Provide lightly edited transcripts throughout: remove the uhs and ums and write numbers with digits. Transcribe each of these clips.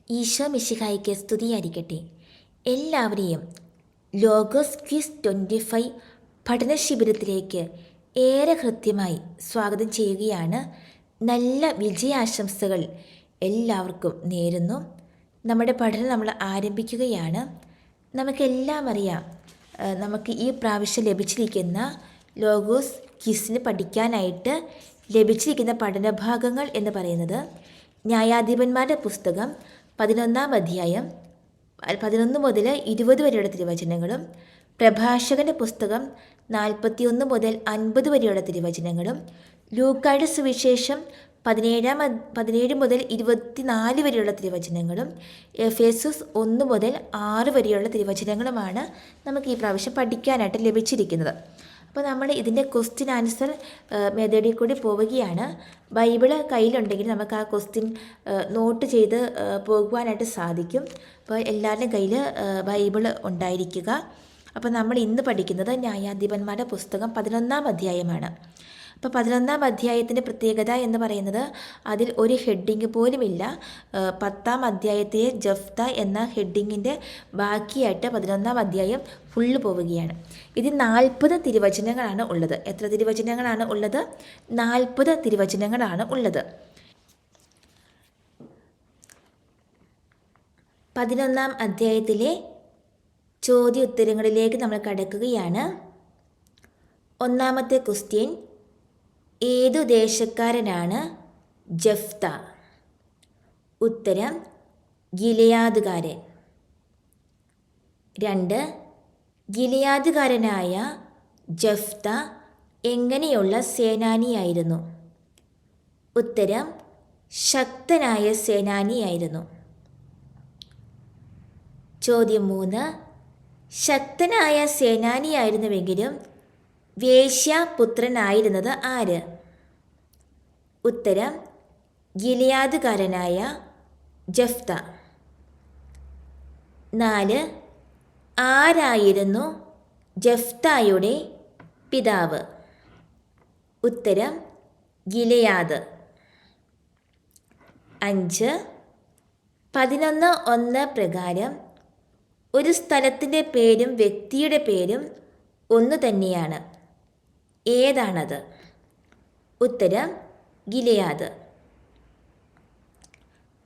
ഈശോ മിശിഹായ്ക്ക് സ്തുതിയായിരിക്കട്ടെ. എല്ലാവരെയും ലോഗോസ് ക്വിസ് 25 പഠനശിബിരത്തിലേക്ക് ഏറെ കൃത്യമായി സ്വാഗതം ചെയ്യുകയാണ്. നല്ല വിജയാശംസകൾ എല്ലാവർക്കും നേരുന്നു. നമ്മുടെ പഠനം നമ്മൾ ആരംഭിക്കുകയാണ്. നമുക്കെല്ലാം അറിയാം, നമുക്ക് ഈ പ്രാവശ്യം ലഭിച്ചിരിക്കുന്ന ലോഗോസ് ക്വിസിന് പഠിക്കാനായിട്ട് ലഭിച്ചിരിക്കുന്ന പഠനഭാഗങ്ങൾ എന്ന് പറയുന്നത് ന്യായാധിപന്മാരുടെ പുസ്തകം 11-ാം അധ്യായം 11 മുതൽ 20 വരെയുള്ള തിരുവചനങ്ങളും, പ്രഭാഷകൻ്റെ പുസ്തകം 41 മുതൽ 50 വരെയുള്ള തിരുവചനങ്ങളും, ലൂക്കായുടെ സുവിശേഷം 17 മുതൽ 24 വരെയുള്ള തിരുവചനങ്ങളും, എഫേസസ് 1 മുതൽ 6 വരെയുള്ള തിരുവചനങ്ങളുമാണ് നമുക്ക് ഈ പ്രാവശ്യം പഠിക്കാനായിട്ട് ലഭിച്ചിരിക്കുന്നത്. അപ്പോൾ നമ്മൾ ഇതിൻ്റെ ക്വസ്റ്റ്യൻ ആൻസർ മെത്തേഡിൽ കൂടി പോവുകയാണ്. ബൈബിള് കയ്യിലുണ്ടെങ്കിൽ നമുക്ക് ആ ക്വസ്റ്റ്യൻ നോട്ട് ചെയ്ത് പോകുവാനായിട്ട് സാധിക്കും. അപ്പോൾ എല്ലാവരുടെയും കയ്യിൽ ബൈബിള് ഉണ്ടായിരിക്കുക. അപ്പോൾ നമ്മൾ ഇന്ന് പഠിക്കുന്നത് ന്യായാധിപന്മാരുടെ പുസ്തകം 11-ാം അധ്യായമാണ്. അപ്പോൾ 11-ാം അധ്യായത്തിൻ്റെ പ്രത്യേകത എന്ന് പറയുന്നത് അതിൽ ഒരു ഹെഡിങ് പോലുമില്ല. 10-ാം അധ്യായത്തിലെ ജഫ്ത എന്ന ഹെഡിങ്ങിൻ്റെ ബാക്കിയായിട്ട് 11-ാം അധ്യായം ഫുള്ള് പോവുകയാണ്. ഇതിൽ 40 തിരുവചനങ്ങളാണ് ഉള്ളത്. എത്ര തിരുവചനങ്ങളാണ് ഉള്ളത്? 40 തിരുവചനങ്ങളാണ് ഉള്ളത്. 11-ാം അധ്യായത്തിലെ ചോദ്യോത്തരങ്ങളിലേക്ക് നമ്മൾ കടക്കുകയാണ്. ഒന്നാമത്തെ ക്വസ്റ്റ്യൻ: ഏതു ദേശക്കാരനാണ് ജഫ്ത? ഉത്തരം: ഗിലെയാദുകാരൻ. 2. ഗിലെയാദുകാരനായ ജഫ്ത എങ്ങനെയുള്ള സേനാനിയായിരുന്നു? ഉത്തരം: ശക്തനായ സേനാനിയായിരുന്നു. ചോദ്യം 3: ശക്തനായ സേനാനിയായിരുന്നുവെങ്കിലും വേശ്യാപുത്രനായിരുന്നത് ആര്? ഉത്തരം: ഗിലെയാദുകാരനായ ജഫ്ത. 4. ആരായിരുന്നു ജഫ്തായുടെ പിതാവ്? ഉത്തരം: ഗിലെയാദ്. 5. 11:1 പ്രകാരം ഒരു സ്ഥലത്തിൻ്റെ പേരും വ്യക്തിയുടെ പേരും ഒന്നു തന്നെയാണ്. ഏതാണത്? ഉത്തരം: ഗിലെയാദ്.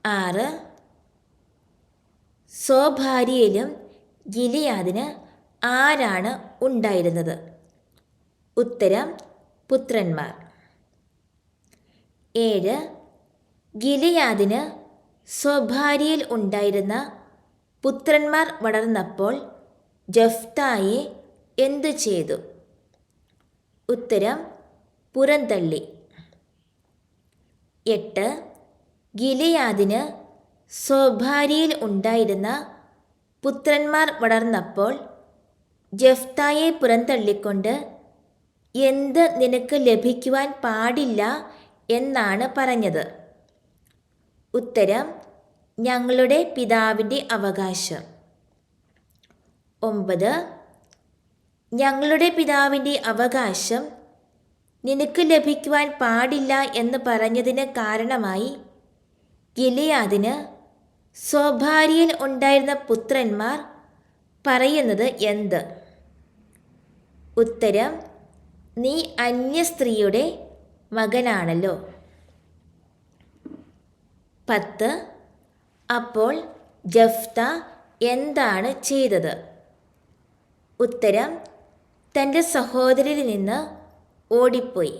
6. സ്വഭാര്യയിലും ഗിലെയാദിന് ആരാണ് ഉണ്ടായിരുന്നത്? ഉത്തരം: പുത്രന്മാർ. 7. ഗിലെയാദിന് സ്വഭാര്യയിൽ ഉണ്ടായിരുന്ന പുത്രന്മാർ വളർന്നപ്പോൾ ജഫ്തായെ എന്തു ചെയ്തു? ഉത്തരം: പുറന്തള്ളി. 8. ഗിലെയാദിന് സ്വഭാര്യയിൽ ഉണ്ടായിരുന്ന പുത്രന്മാർ വളർന്നപ്പോൾ ജഫ്തായെ പുറന്തള്ളിക്കൊണ്ട് എന്ത് നിനക്ക് ലഭിക്കുവാൻ പാടില്ല എന്നാണ് പറഞ്ഞത്? ഉത്തരം: ഞങ്ങളുടെ പിതാവിൻ്റെ അവകാശം. 9. ഞങ്ങളുടെ പിതാവിൻ്റെ അവകാശം നിനക്ക് ലഭിക്കുവാൻ പാടില്ല എന്ന് പറഞ്ഞതിന് കാരണമായി ഗിലെയാദിന് സ്വഭാര്യയിൽ ഉണ്ടായിരുന്ന പുത്രന്മാർ പറയുന്നത് എന്ത്? ഉത്തരം: നീ അന്യസ്ത്രീയുടെ മകനാണല്ലോ. 10. അപ്പോൾ ജഫ്ത എന്താണ് ചെയ്തത്? ഉത്തരം: തൻ്റെ സഹോദരനിൽ നിന്ന് ഓടിപ്പോയി.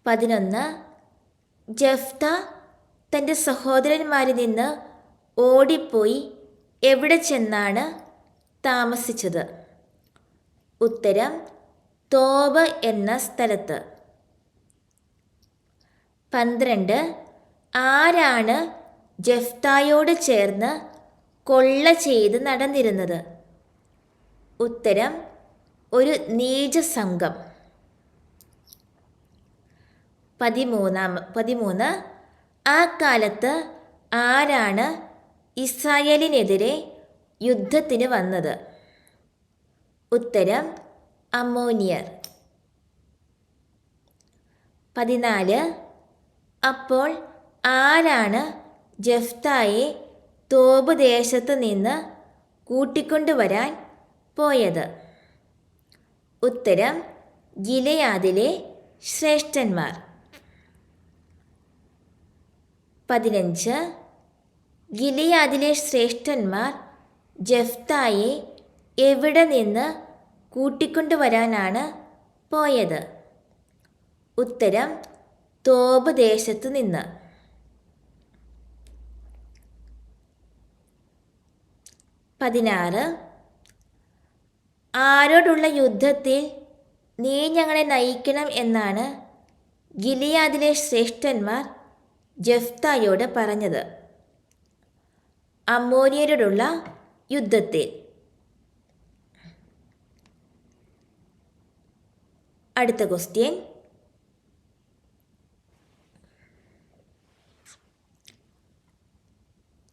11. ജഫ്ത തൻ്റെ സഹോദരന്മാരിൽ നിന്ന് ഓടിപ്പോയി എവിടെ ചെന്നാണ് താമസിച്ചത്? ഉത്തരം: തോബ് എന്ന സ്ഥലത്ത്. 12. ആരാണ് ജഫ്തായോട് ചേർന്ന് കൊള്ള ചെയ്ത് നടന്നിരുന്നത്? ഉത്തരം: ഒരു നീചസംഘം. 13. ആ കാലത്ത് ആരാണ് ഇസ്രായേലിനെതിരെ യുദ്ധത്തിന് വന്നത്? ഉത്തരം: അമ്മോനിയർ. 14. അപ്പോൾ ആരാണ് ജഫ്തായെ തോബ് ദേശത്ത് നിന്ന് കൂട്ടിക്കൊണ്ടുവരാൻ പോയത്? ഉത്തരം ഗിലെയാദിലെ ശ്രേഷ്ഠന്മാർ. 15. ഗിലെയാദിലെ ശ്രേഷ്ഠന്മാർ ജഫ്തായെ എവിടെ നിന്ന് കൂട്ടിക്കൊണ്ടുവരാനാണ് പോയത്? ഉത്തരം തോബ് ദേശത്തു നിന്ന്. 16. ആരോടുള്ള യുദ്ധത്തിൽ നീ ഞങ്ങളെ നയിക്കണം എന്നാണ് ഗിലെയാദിലെ ശ്രേഷ്ഠന്മാർ ജഫ്തായോട് പറഞ്ഞത്? അമ്മോനിയരോടുള്ള യുദ്ധത്തിൽ. അടുത്ത ക്വസ്റ്റ്യൻ.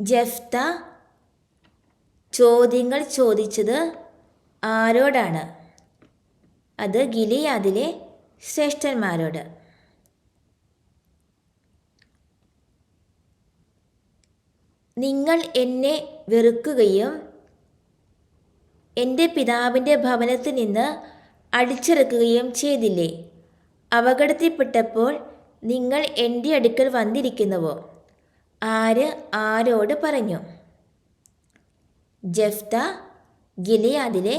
ജഫ്ത ചോദ്യങ്ങൾ ചോദിച്ചത് ആരോടാണ്? അത് ഗിലെയാദിലെ ശ്രേഷ്ഠന്മാരോട്. നിങ്ങൾ എന്നെ വെറുക്കുകയും എൻ്റെ പിതാവിൻ്റെ ഭവനത്തിൽ നിന്ന് അടിച്ചിറക്കുകയും ചെയ്തില്ലേ? അപകടത്തിൽപ്പെട്ടപ്പോൾ നിങ്ങൾ എൻ്റെ അടുക്കൽ വന്നിരിക്കുന്നുവോ? ആര് ആരോട് പറഞ്ഞു? ജഫ്ത ഗിലെയാദിലെ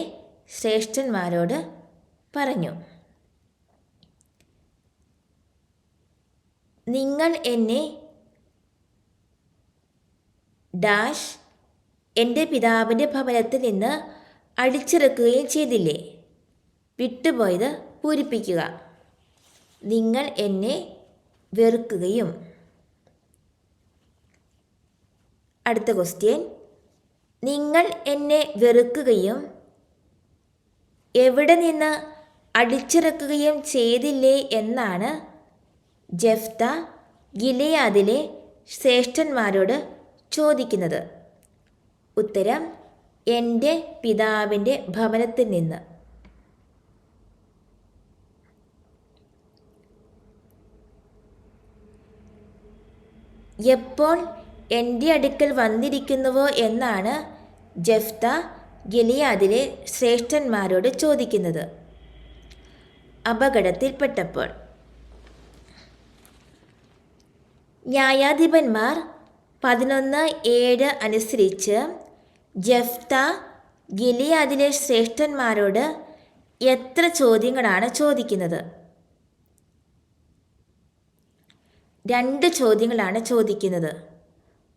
ശ്രേഷ്ഠന്മാരോട് പറഞ്ഞു. നിങ്ങൾ എന്നെ ഡാഷ് എൻ്റെ പിതാവിൻ്റെ ഭവനത്തിൽ നിന്ന് അടിച്ചിറക്കുകയും ചെയ്തില്ലേ? വിട്ടുപോയത് പൂരിപ്പിക്കുക. നിങ്ങൾ എന്നെ വെറുക്കുകയും. അടുത്ത ക്വസ്റ്റ്യൻ. നിങ്ങൾ എന്നെ വെറുക്കുകയും എവിടെ നിന്ന് അടിച്ചിറക്കുകയും ചെയ്തില്ലേ എന്നാണ് ജഫ്ത ഗിലെയാദിലെ ശ്രേഷ്ഠന്മാരോട് ചോദിക്കുന്നത്? ഉത്തരം എൻ്റെ പിതാവിൻ്റെ ഭവനത്തിൽ നിന്ന്. എപ്പോൾ എൻ്റെ അടുക്കൽ വന്നിരിക്കുന്നുവോ എന്നാണ് ജഫ്ത ഗിലെയാദിലെ ശ്രേഷ്ഠന്മാരോട് ചോദിക്കുന്നത്? അപകടത്തിൽപ്പെട്ടപ്പോൾ. ന്യായാധിപന്മാർ 11:7 അനുസരിച്ച് ജഫ്ത ഗിലെയാദിലെ ശ്രേഷ്ഠന്മാരോട് എത്ര ചോദ്യങ്ങളാണ് ചോദിക്കുന്നത്? 2 ചോദ്യങ്ങളാണ് ചോദിക്കുന്നത്.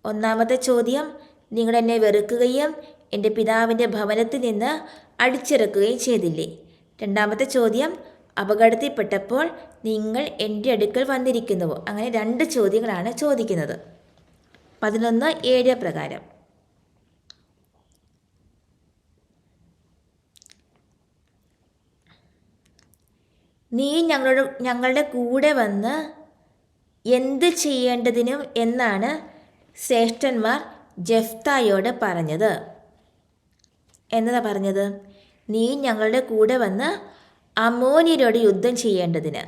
ഒന്നാമത്തെ ചോദ്യം, നിങ്ങൾ എന്നെ വെറുക്കുകയും എൻ്റെ പിതാവിൻ്റെ ഭവനത്തിൽ നിന്ന് അടിച്ചിറക്കുകയും ചെയ്തില്ലേ? രണ്ടാമത്തെ ചോദ്യം, അപകടത്തിൽപ്പെട്ടപ്പോൾ നിങ്ങൾ എൻ്റെ അടുക്കൽ വന്നിരിക്കുന്നുവോ? അങ്ങനെ 2 ചോദ്യങ്ങളാണ് ചോദിക്കുന്നത് 11:7 പ്രകാരം. നീ ഞങ്ങളുടെ കൂടെ വന്ന് എന്ത് ചെയ്യേണ്ടതിനും എന്നാണ് ശ്രേഷ്ഠന്മാർ ജഫ്തായോട് പറഞ്ഞത്? എന്നതാ പറഞ്ഞത്? നീ ഞങ്ങളുടെ കൂടെ വന്ന് അമ്മോന്യരോട് യുദ്ധം ചെയ്യേണ്ടതിന്.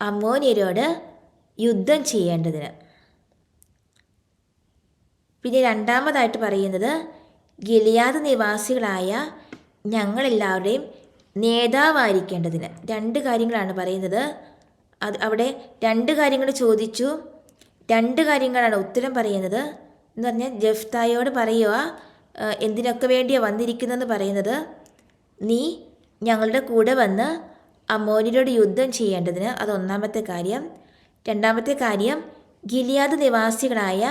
അമ്മോന്യരോട് യുദ്ധം ചെയ്യേണ്ടതിന്. പിന്നെ രണ്ടാമതായിട്ട് പറയുന്നത്, ഗിലെയാദ് നിവാസികളായ ഞങ്ങളെല്ലാവരുടെയും നേതാവായിരിക്കേണ്ടതിന്. 2 കാര്യങ്ങളാണ് പറയുന്നത്. അവിടെ 2 കാര്യങ്ങൾ ചോദിച്ചു, 2 കാര്യങ്ങളാണ് ഉത്തരം പറയുന്നത്. എന്ന് പറഞ്ഞാൽ ജഫ്തായോട് പറയുക എന്തിനൊക്കെ വേണ്ടിയാണ് വന്നിരിക്കുന്നതെന്ന് പറയുന്നത്. നീ ഞങ്ങളുടെ കൂടെ വന്ന് അമ്മോന്യരോട് യുദ്ധം ചെയ്യേണ്ടതിന്. അത് ഒന്നാമത്തെ കാര്യം. രണ്ടാമത്തെ കാര്യം, ഗിലെയാദ് നിവാസികളായ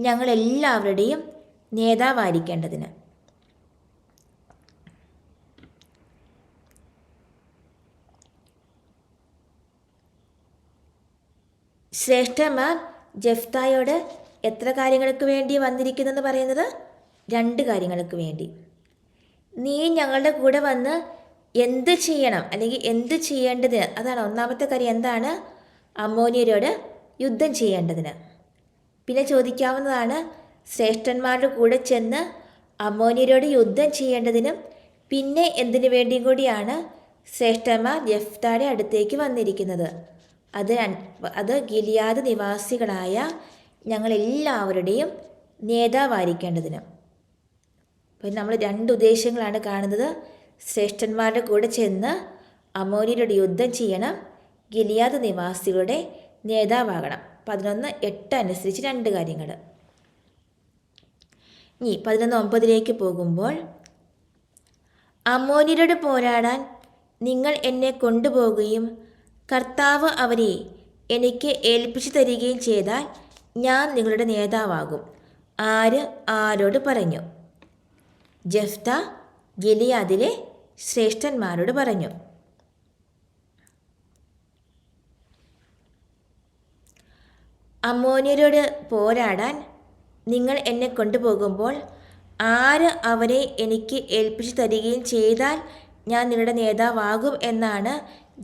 ഞങ്ങളെല്ലാവരുടെയും നേതാവായിരിക്കേണ്ടതിന്. ശ്രേഷ്ഠന്മാർ ജഫ്തായോട് എത്ര കാര്യങ്ങൾക്ക് വേണ്ടി വന്നിരിക്കുന്നെന്ന് പറയുന്നത്? 2 കാര്യങ്ങൾക്ക് വേണ്ടി. നീ ഞങ്ങളുടെ കൂടെ വന്ന് എന്ത് ചെയ്യണം അല്ലെങ്കിൽ എന്ത് ചെയ്യേണ്ടതിന്, അതാണ് ഒന്നാമത്തെ കാര്യം. എന്താണ്? അമ്മോന്യരോട് യുദ്ധം ചെയ്യേണ്ടതിന്. പിന്നെ ചോദിക്കാവുന്നതാണ്, ശ്രേഷ്ഠന്മാരുടെ കൂടെ ചെന്ന് അമ്മോന്യരോട് യുദ്ധം ചെയ്യേണ്ടതിനും പിന്നെ എന്തിനു വേണ്ടിയും കൂടിയാണ് ശ്രേഷ്ഠന്മാർ ജഫ്തായുടെ അടുത്തേക്ക് വന്നിരിക്കുന്നത്? അത് ഗിലെയാദ് നിവാസികളായ ഞങ്ങളെല്ലാവരുടെയും നേതാവായിരിക്കേണ്ടതിന്. അപ്പോൾ നമ്മൾ രണ്ട് ഉദ്ദേശങ്ങളാണ് കാണുന്നത്. ശ്രേഷ്ഠന്മാരുടെ കൂടെ ചെന്ന് അമോര്യരോട് യുദ്ധം ചെയ്യണം, ഗിലിയാദ് നിവാസികളുടെ നേതാവാകണം. 11:8 അനുസരിച്ച് രണ്ട് കാര്യങ്ങൾ. ഇനി 11:9 പോകുമ്പോൾ, അമ്മോന്യരോട് പോരാടാൻ നിങ്ങൾ എന്നെ കൊണ്ടുപോകുകയും കർത്താവ് അവരെ എനിക്ക് ഏൽപ്പിച്ചു തരികയും ചെയ്താൽ ഞാൻ നിങ്ങളുടെ നേതാവാകും. ആര് ആരോട് പറഞ്ഞു? ജെഫ്ത ഗിലിയാദിലെ ശ്രേഷ്ഠന്മാരോട് പറഞ്ഞു. അമ്മോന്യരോട് പോരാടാൻ നിങ്ങൾ എന്നെ കൊണ്ടുപോകുമ്പോൾ ആര് അവരെ എനിക്ക് ഏൽപ്പിച്ചു തരികയും ചെയ്താൽ ഞാൻ നിങ്ങളുടെ നേതാവാകും എന്നാണ്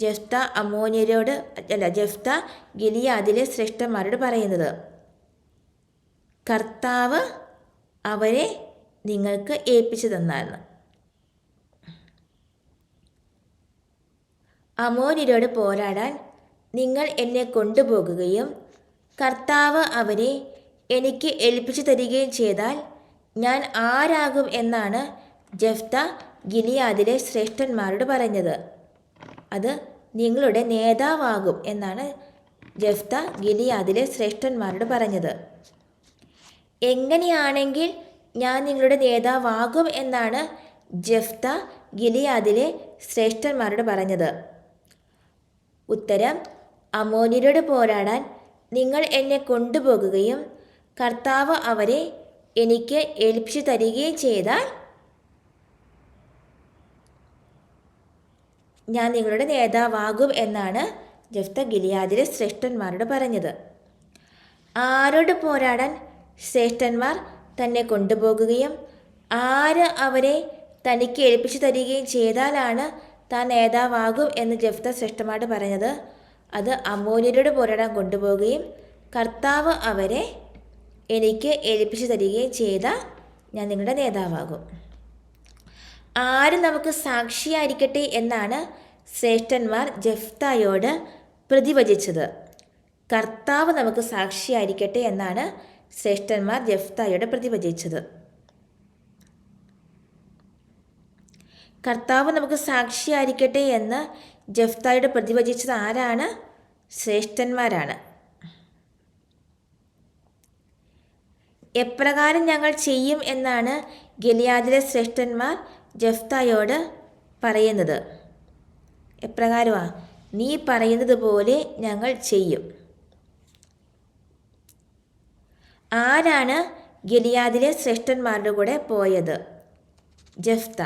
ജെഫ്ത ഗിലിയാദിലെ ശ്രേഷ്ഠന്മാരോട് പറയുന്നത്. കർത്താവ് അവരെ നിങ്ങൾക്ക് ഏൽപ്പിച്ചു തന്നായിരുന്നു. അമ്മോന്യരോട് പോരാടാൻ നിങ്ങൾ എന്നെ കൊണ്ടുപോകുകയും കർത്താവ് അവരെ എനിക്ക് ഏൽപ്പിച്ചു തരികയും ചെയ്താൽ ഞാൻ ആരാകും എന്നാണ് ജെഫ്ത ഗിലിയാദിലെ ശ്രേഷ്ഠന്മാരോട് പറഞ്ഞത്. അത് നിങ്ങളുടെ നേതാവാകും എന്നാണ് ജെഫ്ത ഗിലിയാദിലെ ശ്രേഷ്ഠന്മാരോട് പറഞ്ഞത്. എങ്ങനെയാണെങ്കിൽ ഞാൻ നിങ്ങളുടെ നേതാവാകും എന്നാണ് ജെഫ്ത ഗിലിയാദിലെ ശ്രേഷ്ഠന്മാരോട് പറഞ്ഞത്? ഉത്തരം: അമ്മോന്യരോട് പോരാടാൻ നിങ്ങൾ എന്നെ കൊണ്ടുപോകുകയും കർത്താവ് അവരെ എനിക്ക് ഏൽപ്പിച്ചു തരികയും ചെയ്താൽ ഞാൻ നിങ്ങളുടെ നേതാവാകും എന്നാണ് ജെഫ്ത ഗിലിയാദിലെ ശ്രേഷ്ഠന്മാരോട് പറഞ്ഞത്. ആരോട് പോരാടാൻ ശ്രേഷ്ഠന്മാർ തന്നെ കൊണ്ടുപോകുകയും ആര് അവരെ തനിക്ക് ഏൽപ്പിച്ചു തരികയും ചെയ്താലാണ് താൻ നേതാവാകും എന്ന് ജെഫ്ത ശ്രേഷ്ഠന്മാരോട് പറഞ്ഞത്? അത് അമ്മോന്യരോട് പോരാടാൻ കൊണ്ടുപോവുകയും കർത്താവ് അവരെ എനിക്ക് ഏൽപ്പിച്ചു തരികയും ചെയ്താൽ ഞാൻ നിങ്ങളുടെ നേതാവാകും. ആര് നമുക്ക് സാക്ഷിയായിരിക്കട്ടെ എന്നാണ് ശ്രേഷ്ഠന്മാർ ജെഫ്തായോട് പ്രതിവചിച്ചത്? കർത്താവ് നമുക്ക് സാക്ഷിയായിരിക്കട്ടെ എന്നാണ് ശ്രേഷ്ഠന്മാർ ജെഫ്തായോട് പ്രതിവചിച്ചത്. കർത്താവ് നമുക്ക് സാക്ഷിയായിരിക്കട്ടെ എന്ന് ജെഫ്തായോട് പ്രതിവചിച്ചത് ആരാണ്? ശ്രേഷ്ഠന്മാരാണ്. എപ്രകാരം ഞങ്ങൾ ചെയ്യും എന്നാണ് ഗിലിയാദിലെ ശ്രേഷ്ഠന്മാർ ജെഫ്തായോട് പറയുന്നത്? എപ്രകാരമാണ്? നീ പറയുന്നത് പോലെ ഞങ്ങൾ ചെയ്യും. ആരാണ് ഗിലിയാദിലെ ശ്രേഷ്ഠന്മാരുടെ കൂടെ പോയത്? ജെഫ്ത.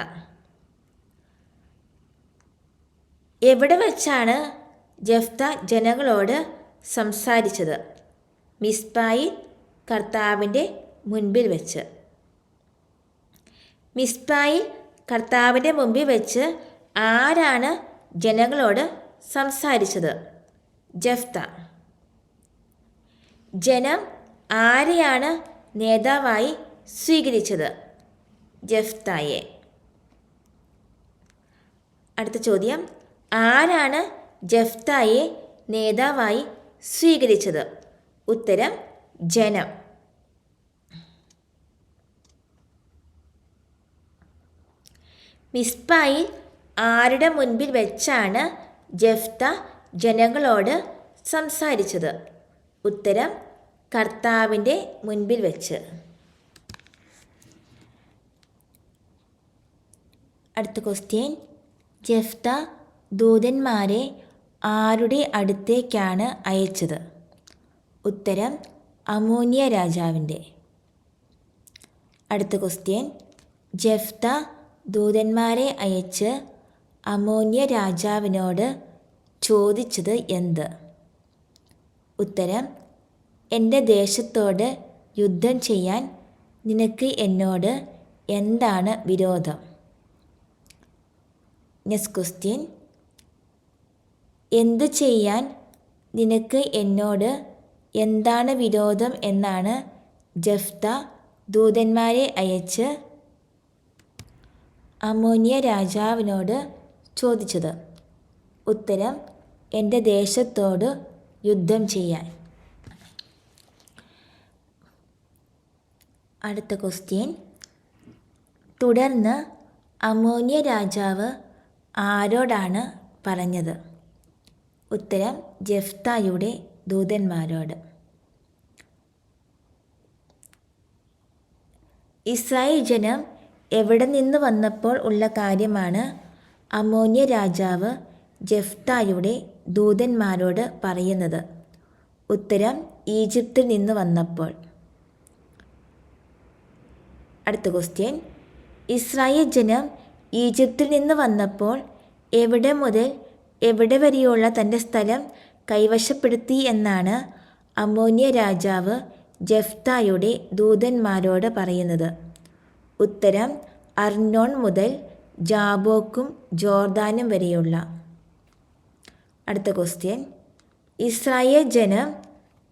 എവിടെ വെച്ചാണ് ജെഫ്ത ജനങ്ങളോട് സംസാരിച്ചത്? മിസ്പായിൽ കർത്താവിൻ്റെ മുൻപിൽ വെച്ച്. മിസ്പായിൽ കർത്താവിൻ്റെ മുമ്പിൽ വെച്ച് ആരാണ് ജനങ്ങളോട് സംസാരിച്ചത്? ജെഫ്ത. ജനം ആരെയാണ് നേതാവായി സ്വീകരിച്ചത്? ജെഫ്തായെ. അടുത്ത ചോദ്യം: ആരാണ് ജെഫ്തായെ നേതാവായി സ്വീകരിച്ചത്? ഉത്തരം: ജനം. മിസ്പായിൽ ആരുടെ മുൻപിൽ വെച്ചാണ് ജെഫ്ത ജനങ്ങളോട് സംസാരിച്ചത്? ഉത്തരം: കർത്താവിൻ്റെ മുൻപിൽ വെച്ച്. അടുത്ത ക്വസ്റ്റ്യൻ: ജെഫ്ത ദൂതന്മാരെ ആരുടെ അടുത്തേക്കാണ് അയച്ചത്? ഉത്തരം: അമ്മോന്യ രാജാവിൻ്റെ. അടുത്ത ക്വസ്റ്റ്യൻ: ജെഫ്ത ദൂതന്മാരെ അയച്ച് അമ്മോന്യ രാജാവിനോട് ചോദിച്ചത് എന്ത്? ഉത്തരം: എൻ്റെ ദേശത്തോട് യുദ്ധം ചെയ്യാൻ നിനക്ക് എന്നോട് എന്താണ് വിരോധം? നെക്സ്റ്റ് ക്വസ്റ്റ്യൻ: എന്തു ചെയ്യാൻ നിനക്ക് എന്നോട് എന്താണ് വിരോധം എന്നാണ് ജെഫ്ത ദൂതന്മാരെ അയച്ച് അമ്മോന്യ രാജാവിനോട് ചോദിച്ചത്? ഉത്തരം: എൻ്റെ ദേശത്തോട് യുദ്ധം ചെയ്യാൻ. അടുത്ത ക്വസ്റ്റ്യൻ, തുടർന്ന് അമ്മോന്യ രാജാവ് ആരോടാണ് പറഞ്ഞത്? ഉത്തരം ജെഫ്തായുടെ ദൂതന്മാരോട്. ഇസ്രായേൽ ജനം എവിടെ നിന്ന് വന്നപ്പോൾ ഉള്ള കാര്യമാണ് അമ്മോന്യ രാജാവ് ജെഫ്തായുടെ ദൂതന്മാരോട് പറയുന്നത്? ഉത്തരം ഈജിപ്തിൽ നിന്ന് വന്നപ്പോൾ. അടുത്ത ക്വസ്റ്റ്യൻ, ഇസ്രായേൽ ജനം ഈജിപ്തിൽ നിന്ന് വന്നപ്പോൾ എവിടെ മുതൽ എവിടെ വരെയുള്ള തൻ്റെ സ്ഥലം കൈവശപ്പെടുത്തി എന്നാണ് അമ്മോന്യ രാജാവ് ജെഫ്തായുടെ ദൂതന്മാരോട് പറയുന്നത്? ഉത്തരം അർണോൺ മുതൽ ജാബോക്കും ജോർദാനും വരെയുള്ള. അടുത്ത ക്വസ്റ്റ്യൻ, ഇസ്രായേൽ ജനം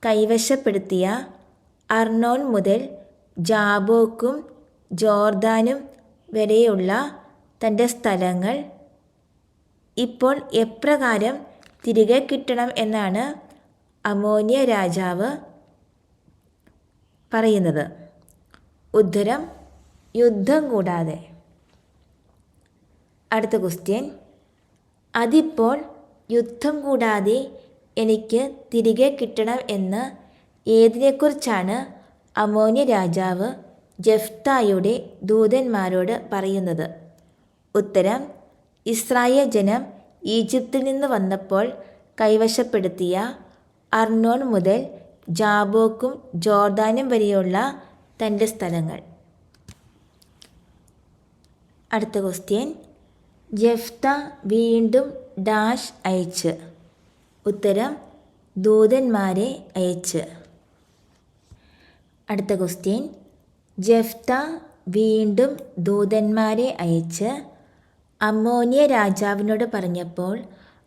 കൈവശപ്പെടുത്തിയ അർണോൺ മുതൽ ജാബോക്കും ജോർദാനും വരെയുള്ള തൻ്റെ സ്ഥലങ്ങൾ ഇപ്പോൾ എപ്രകാരം തിരികെ കിട്ടണം എന്നാണ് അമ്മോന്യ രാജാവ് പറയുന്നത്? ഉത്തരം യുദ്ധം കൂടാതെ. അടുത്ത ക്വസ്റ്റ്യൻ, അതിപ്പോൾ യുദ്ധം കൂടാതെ എനിക്ക് തിരികെ കിട്ടണം എന്ന് ഏതിനെക്കുറിച്ചാണ് അമ്മോന്യ രാജാവ് ജെഫ്തായുടെ ദൂതന്മാരോട് പറയുന്നത്? ഉത്തരം ഇസ്രായേൽ ജനം ഈജിപ്തിൽ നിന്ന് വന്നപ്പോൾ കൈവശപ്പെടുത്തിയ അർണോൺ മുതൽ ജാബോക്കും ജോർദാനും വരെയുള്ള തൻ്റെ സ്ഥലങ്ങൾ. അടുത്ത ക്വസ്റ്റ്യൻ, ജെഫ്ത വീണ്ടും ഡാഷ് അയച്ച്? ഉത്തരം ദൂതന്മാരെ അയച്ച്. അടുത്ത ക്വസ്റ്റ്യൻ, ജെഫ്ത വീണ്ടും ദൂതന്മാരെ അയച്ച് അമ്മോന്യ രാജാവിനോട് പറഞ്ഞപ്പോൾ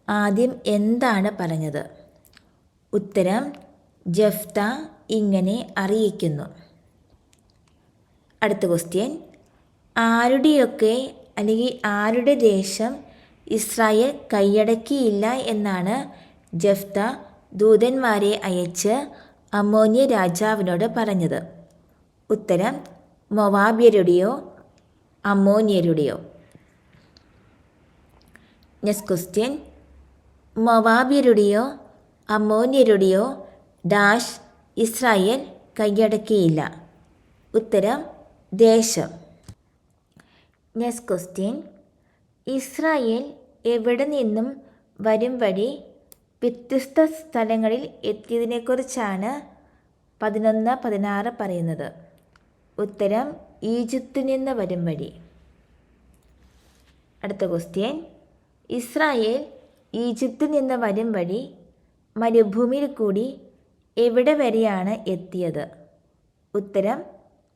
ആദ്യം എന്താണ് പറഞ്ഞത്? ഉത്തരം ജെഫ്ത ഇങ്ങനെ അറിയിക്കുന്നു. അടുത്ത ക്വസ്റ്റ്യൻ, ആരുടെയൊക്കെ അല്ലെങ്കിൽ ആരുടെ ദേശം ഇസ്രായേൽ കൈയടക്കിയില്ല എന്നാണ് ജെഫ്ത ദൂതന്മാരെ അയച്ച് അമ്മോന്യ രാജാവിനോട് പറഞ്ഞത്? ഉത്തരം മൊവാബ്യരുടെയോ അമ്മോന്യരുടെയോ. നെക്സ്റ്റ് ക്വസ്റ്റ്യൻ, മൊവാബ്യരുടെയോ അമ്മോന്യരുടെയോ ഡാഷ് ഇസ്രായേൽ കൈയടക്കിയില്ല? ഉത്തരം ദേശം. നെക്സ്റ്റ് ക്വസ്റ്റ്യൻ, ഇസ്രായേൽ എവിടെ നിന്നും വരും വഴി വ്യത്യസ്ത സ്ഥലങ്ങളിൽ എത്തിയതിനെക്കുറിച്ചാണ് 11-16 പറയുന്നത്? ഉത്തരം ഈജിപ്തിൽ നിന്ന് വരും വഴി. അടുത്ത ക്വസ്റ്റ്യൻ, ഇസ്രായേൽ ഈജിപ്തിൽ നിന്ന് വരും വഴി മരുഭൂമിയിൽ കൂടി എവിടെ വരെയാണ് എത്തിയത്? ഉത്തരം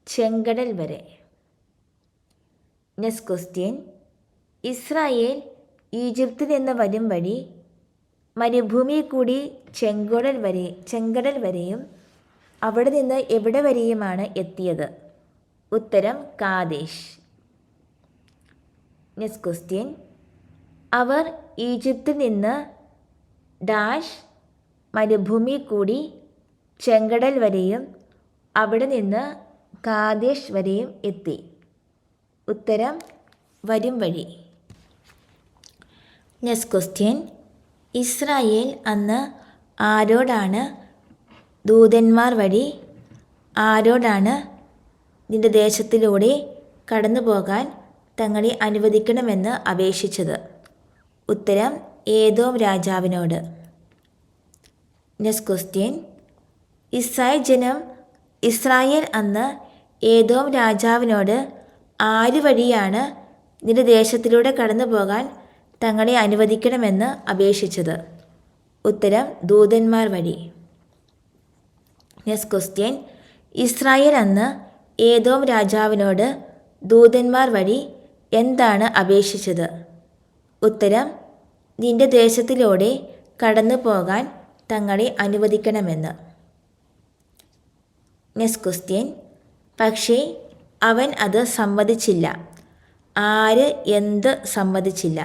ചെങ്കടൽ വരെ. നെക്സ്റ്റ് ക്വസ്റ്റ്യൻ, ഇസ്രായേൽ ഈജിപ്തിൽ നിന്ന് വരും വഴി മരുഭൂമിയിൽ കൂടി ചെങ്കടൽ വരെയും അവിടെ നിന്ന് എവിടെ വരെയുമാണ് എത്തിയത്? ഉത്തരം കാദേശ്. നെക്സ്റ്റ് ക്വസ്റ്റ്യൻ, അവർ ഈജിപ്തിൽ നിന്ന് ഡാഷ് മരുഭൂമി കൂടി ചെങ്കടൽ വരെയും അവിടെ നിന്ന് കാദേശ് വരെയും എത്തി? ഉത്തരം വരും വഴി. നെക്സ്റ്റ് ക്വസ്റ്റ്യൻ, ഇസ്രായേൽ അന്ന് ആരോടാണ് ദൂതന്മാർ വഴി ആരോടാണ് നിന്റെ ദേശത്തിലൂടെ കടന്നു പോകാൻ തങ്ങളെ അനുവദിക്കണമെന്ന് അപേക്ഷിച്ചത്? ഉത്തരം ഏദോം രാജാവിനോട്. നെക്സ്റ്റ് ക്വസ്റ്റ്യൻ, ഇസ്രായേൽ അന്ന് ഏദോം രാജാവിനോട് ആര് വഴിയാണ് നിന്റെ ദേശത്തിലൂടെ കടന്നു പോകാൻ തങ്ങളെ അനുവദിക്കണമെന്ന് അപേക്ഷിച്ചത്? ഉത്തരം ദൂതന്മാർ വഴി. നെക്സ്റ്റ് ക്വസ്റ്റ്യൻ, ഇസ്രായേൽ അന്ന് ഏദോം രാജാവിനോട് ദൂതന്മാർ വഴി എന്താണ് അപേക്ഷിച്ചത്? ഉത്തരം നിന്റെ ദേശത്തിലൂടെ കടന്നു പോകാൻ തങ്ങളെ അനുവദിക്കണമെന്ന്. നെക്സ്റ്റ് ക്വസ്റ്റ്യൻ, പക്ഷേ അവൻ അത് സമ്മതിച്ചില്ല. ആര് എന്ത് സമ്മതിച്ചില്ല?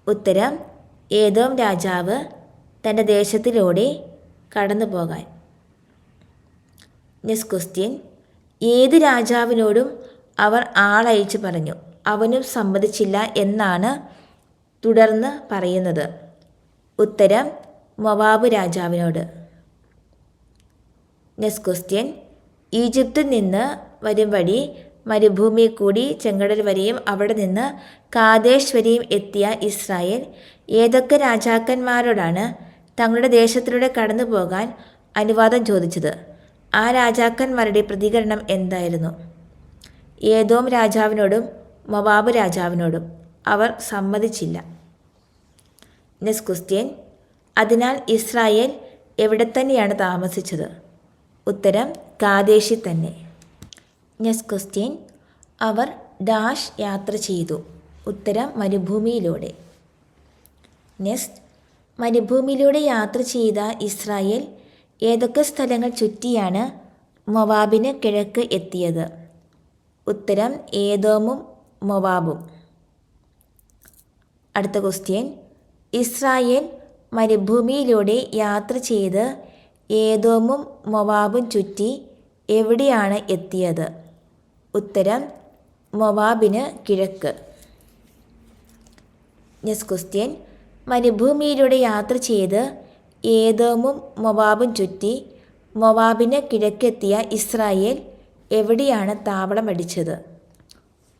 ഉത്തരം ഏദോം രാജാവ് തൻ്റെ ദേശത്തിലൂടെ കടന്നു പോകാൻ. നെക്സ്റ്റ് ക്വസ്റ്റ്യൻ, ഏത് രാജാവിനോടും അവർ ആളയച്ചു പറഞ്ഞു. അവനും സമ്മതിച്ചില്ല എന്നാണ് തുടർന്ന് പറയുന്നത്. ഉത്തരം മൊവാബ് രാജാവിനോട്. Next question. ഈജിപ്തിൽ നിന്ന് വരും വഴി മരുഭൂമി കൂടി ചെങ്കടൽ വരെയും അവിടെ നിന്ന് കാദേശ് വരെയും എത്തിയ ഇസ്രായേൽ ഏതൊക്കെ രാജാക്കന്മാരോടാണ് തങ്ങളുടെ ദേശത്തിലൂടെ കടന്നു പോകാൻ അനുവാദം ചോദിച്ചത്? ആ രാജാക്കന്മാരുടെ പ്രതികരണം എന്തായിരുന്നു? ഏദോം രാജാവിനോടും മൊവാബ് രാജാവിനോടും. അവർ സമ്മതിച്ചില്ല. Next question. അതിനാൽ ഇസ്രായേൽ എവിടെ തന്നെയാണ് താമസിച്ചത്? ഉത്തരം കാദേശിൽ തന്നെ. Next question. അവർ ഡാഷ് യാത്ര ചെയ്തു? ഉത്തരം മരുഭൂമിയിലൂടെ. നെക്സ്റ്റ്. മരുഭൂമിയിലൂടെ യാത്ര ചെയ്ത ഇസ്രായേൽ ഏതൊക്കെ സ്ഥലങ്ങൾ ചുറ്റിയാണ് മൊവാബിന് കിഴക്ക് എത്തിയത്? ഉത്തരം ഏദോമും മൊവാബും. അടുത്ത ക്വസ്റ്റ്യൻ. ഇസ്രായേൽ മരുഭൂമിയിലൂടെ യാത്ര ചെയ്ത് ഏദോമും മൊവാബും ചുറ്റി എവിടെയാണ് എത്തിയത്? ഉത്തരം മൊവാബിന് കിഴക്ക്. Next question. മരുഭൂമിയിലൂടെ യാത്ര ചെയ്ത് ഏദോമും മൊവാബും ചുറ്റി മൊവാബിന് കിഴക്കെത്തിയ ഇസ്രായേൽ എവിടെയാണ് താവളമടിച്ചത്?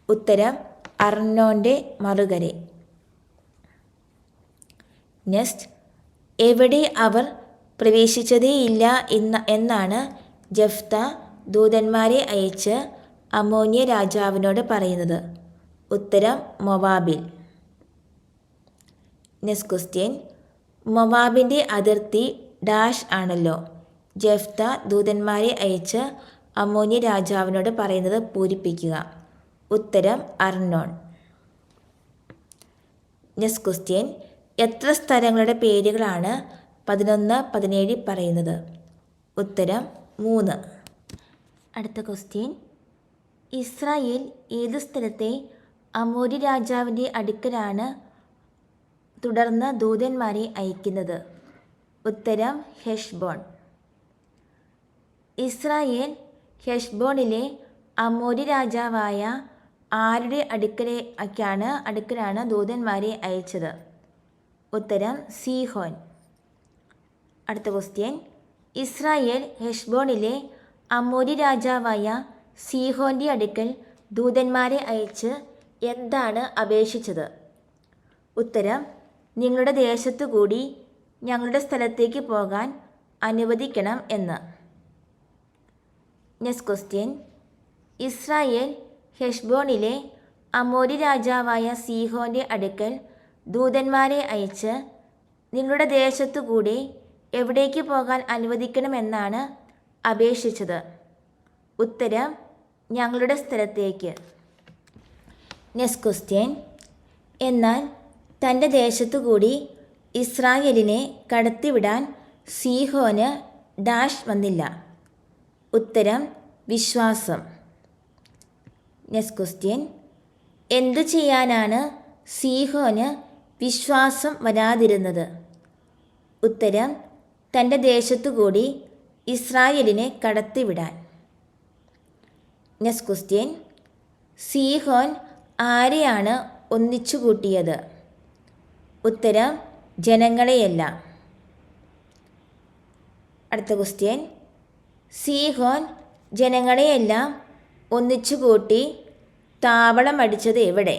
ഉത്തരം അർണോൻ്റെ മറുകരെ. നെക്സ്റ്റ്. എവിടെ അവർ പ്രവേശിച്ചതേയില്ല എന്നാണ് ജഫ്ത ദൂതന്മാരെ അയച്ച് അമ്മോന്യ രാജാവിനോട് പറയുന്നത്? ഉത്തരം മൊവാബിൽ. Next question. മൊവാബിൻ്റെ അതിർത്തി ഡാഷ് ആണല്ലോ. ജഫ്ത ദൂതന്മാരെ അയച്ച് അമ്മോന്യ രാജാവിനോട് പറയുന്നത് പൂരിപ്പിക്കുക. ഉത്തരം അർണോൺ. Next question. എത്ര സ്ഥലങ്ങളുടെ പേരുകളാണ് 11, 17 പറയുന്നത്? ഉത്തരം 3. അടുത്ത ക്വസ്റ്റ്യൻ. ഇസ്രായേൽ ഏത് സ്ഥലത്തെ അമോരി രാജാവിൻ്റെ അടുക്കലാണ് തുടർന്ന് ദൂതന്മാരെ അയക്കുന്നത്? ഉത്തരം ഹെഷ്ബോൺ. ഇസ്രായേൽ ഹെഷ്ബോണിലെ അമോരി രാജാവായ ആരുടെ അടുക്കലാണ് ദൂതന്മാരെ അയച്ചത്? ഉത്തരം സീഹോൻ. അടുത്ത ക്വസ്റ്റ്യൻ. ഇസ്രായേൽ ഹെഷ്ബോണിലെ അമോരി രാജാവായ സീഹോൻ്റെ അടുക്കൽ ദൂതന്മാരെ അയച്ച് എന്താണ് അപേക്ഷിച്ചത്? ഉത്തരം നിങ്ങളുടെ ദേശത്തു കൂടി ഞങ്ങളുടെ സ്ഥലത്തേക്ക് പോകാൻ അനുവദിക്കണം എന്ന്. Next question. ഇസ്രായേൽ ഹെഷ്ബോണിലെ അമോരി രാജാവായ സീഹോൻ്റെ അടുക്കൽ ദൂതന്മാരെ അയച്ച് നിങ്ങളുടെ ദേശത്തു കൂടി എവിടേക്ക് പോകാൻ അനുവദിക്കണമെന്നാണ് അപേക്ഷിച്ചത്? ഉത്തരം ഞങ്ങളുടെ സ്ഥലത്തേക്ക്. Next question. എന്നാൽ തൻ്റെ ദേശത്തു കൂടി ഇസ്രായേലിനെ കടത്തിവിടാൻ സീഹോന് ഡാഷ് വന്നില്ല. ഉത്തരം വിശ്വാസം. Next question. എന്തു ചെയ്യാനാണ് സീഹോന് വിശ്വാസം വരാതിരുന്നത്? ഉത്തരം തൻ്റെ ദേശത്തു കൂടി ഇസ്രായേലിനെ കടത്തിവിടാൻ. Next question. സീഹോൻ ആരെയാണ് ഒന്നിച്ചു കൂട്ടിയത്? ഉത്തരം ജനങ്ങളെയെല്ലാം. അടുത്ത ക്വസ്റ്റ്യൻ. സീഹോൻ ജനങ്ങളെയെല്ലാം ഒന്നിച്ചു കൂട്ടി താവളമടിച്ചത് എവിടെ?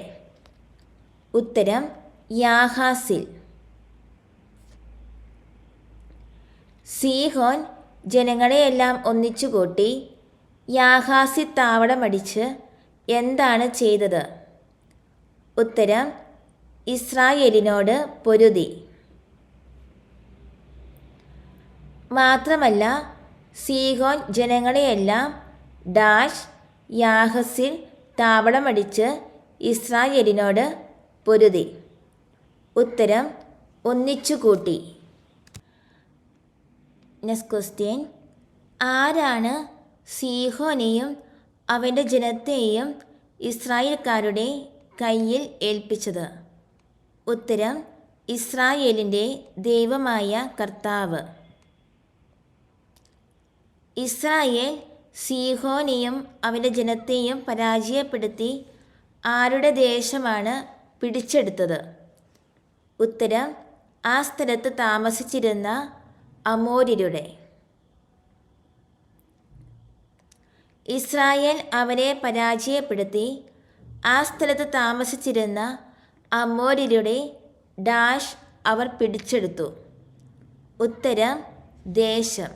ഉത്തരം യാഹാസിൽ. സീഹോൻ ജനങ്ങളെയെല്ലാം ഒന്നിച്ചു കൂട്ടി യാഹാസിൽ താവളമടിച്ച് എന്താണ് ചെയ്തത്? ഉത്തരം ഇസ്രായേലിനോട് പൊരുതി. മാത്രമല്ല സീഹോൻ ജനങ്ങളെയെല്ലാം ഡാഷ് യാഹസിൽ താവളമടിച്ച് ഇസ്രായേലിനോട് പൊരുതി. ഉത്തരം ഒന്നിച്ചു കൂട്ടി. Next question. ആരാണ് സീഹോനെയും അവൻ്റെ ജനത്തെയും ഇസ്രായേൽക്കാരുടെ കയ്യിൽ ഏൽപ്പിച്ചത്? ഉത്തരം ഇസ്രായേലിൻ്റെ ദൈവമായ കർത്താവ്. ഇസ്രായേൽ സീഹോനെയും അവൻ്റെ ജനത്തെയും പരാജയപ്പെടുത്തി ആരുടെ ദേശമാണ് പിടിച്ചെടുത്തത്? ഉത്തരം, ആ സ്ഥലത്ത് താമസിച്ചിരുന്ന അമോര്യരുടെ. ഇസ്രായേൽ അവരെ പരാജയപ്പെടുത്തി ആ സ്ഥലത്ത് താമസിച്ചിരുന്ന അമോര്യരുടെ ഡാഷ് അവർ പിടിച്ചെടുത്തു. ഉത്തരം, ദേശം.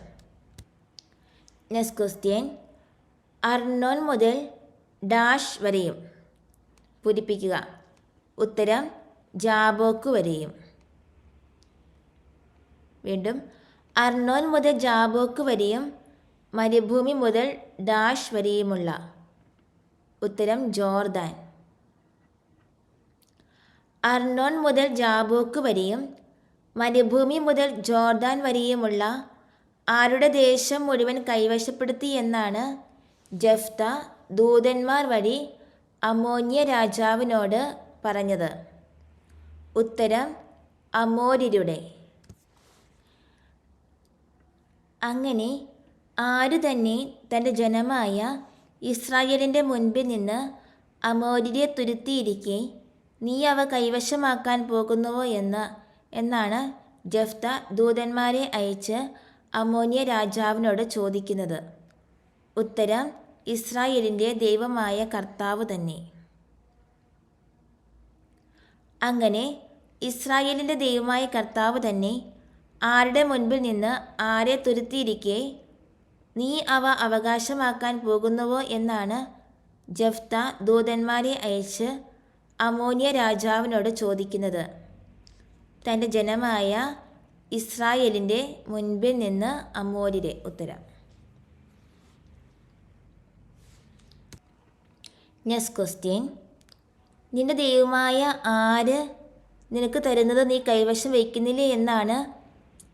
Next question. അർണോൻ മുതൽ ഡാഷ് വരെയും പൂരിപ്പിക്കുക. ഉത്തരം, ജാബോക്ക് വരെയും. വീണ്ടും, അർണോൻ മുതൽ ജാബോക്ക് വരെയും മരുഭൂമി മുതൽ ഡാഷ് വരെയുമുള്ള. ഉത്തരം, ജോർദാൻ. അർണോൻ മുതൽ ജാബോക്ക് വരെയും മരുഭൂമി മുതൽ ജോർദാൻ വരെയുമുള്ള ആരുടെ ദേശം മുഴുവൻ കൈവശപ്പെടുത്തി എന്നാണ് ജഫ്ത ദൂതന്മാർ വഴി അമ്മോന്യ രാജാവിനോട് പറഞ്ഞത്? ഉത്തരം, അമോര്യരുടെ. അങ്ങനെ ആര് തന്നെ തൻ്റെ ജനമായ ഇസ്രായേലിൻ്റെ മുൻപിൽ നിന്ന് അമോര്യരെ തുരുത്തിയിരിക്കെ നീ അവ കൈവശമാക്കാൻ പോകുന്നുവോ എന്നാണ് ജഫ്ത ദൂതന്മാരെ അയച്ച് അമ്മോന്യ രാജാവിനോട് ചോദിക്കുന്നത്. ഉത്തരം, ഇസ്രായേലിൻ്റെ ദൈവമായ കർത്താവ് തന്നെ. അങ്ങനെ ഇസ്രായേലിൻ്റെ ദൈവമായ കർത്താവ് തന്നെ ആരുടെ മുൻപിൽ നിന്ന് ആരെ തുരുത്തിയിരിക്കെ നീ അവ അവകാശമാക്കാൻ പോകുന്നുവോ എന്നാണ് ജഫ്ത ദൂതന്മാരെ അയച്ച് അമ്മോന്യ രാജാവിനോട് ചോദിക്കുന്നത്. തൻ്റെ ജനമായ ഇസ്രായേലിൻ്റെ മുൻപിൽ നിന്ന് അമോര്യരെ. ഉത്തരം. Next question. നിന്റെ ദൈവമായ ആര് നിനക്ക് തരുന്നത് നീ കൈവശം വയ്ക്കുന്നില്ലേ എന്നാണ്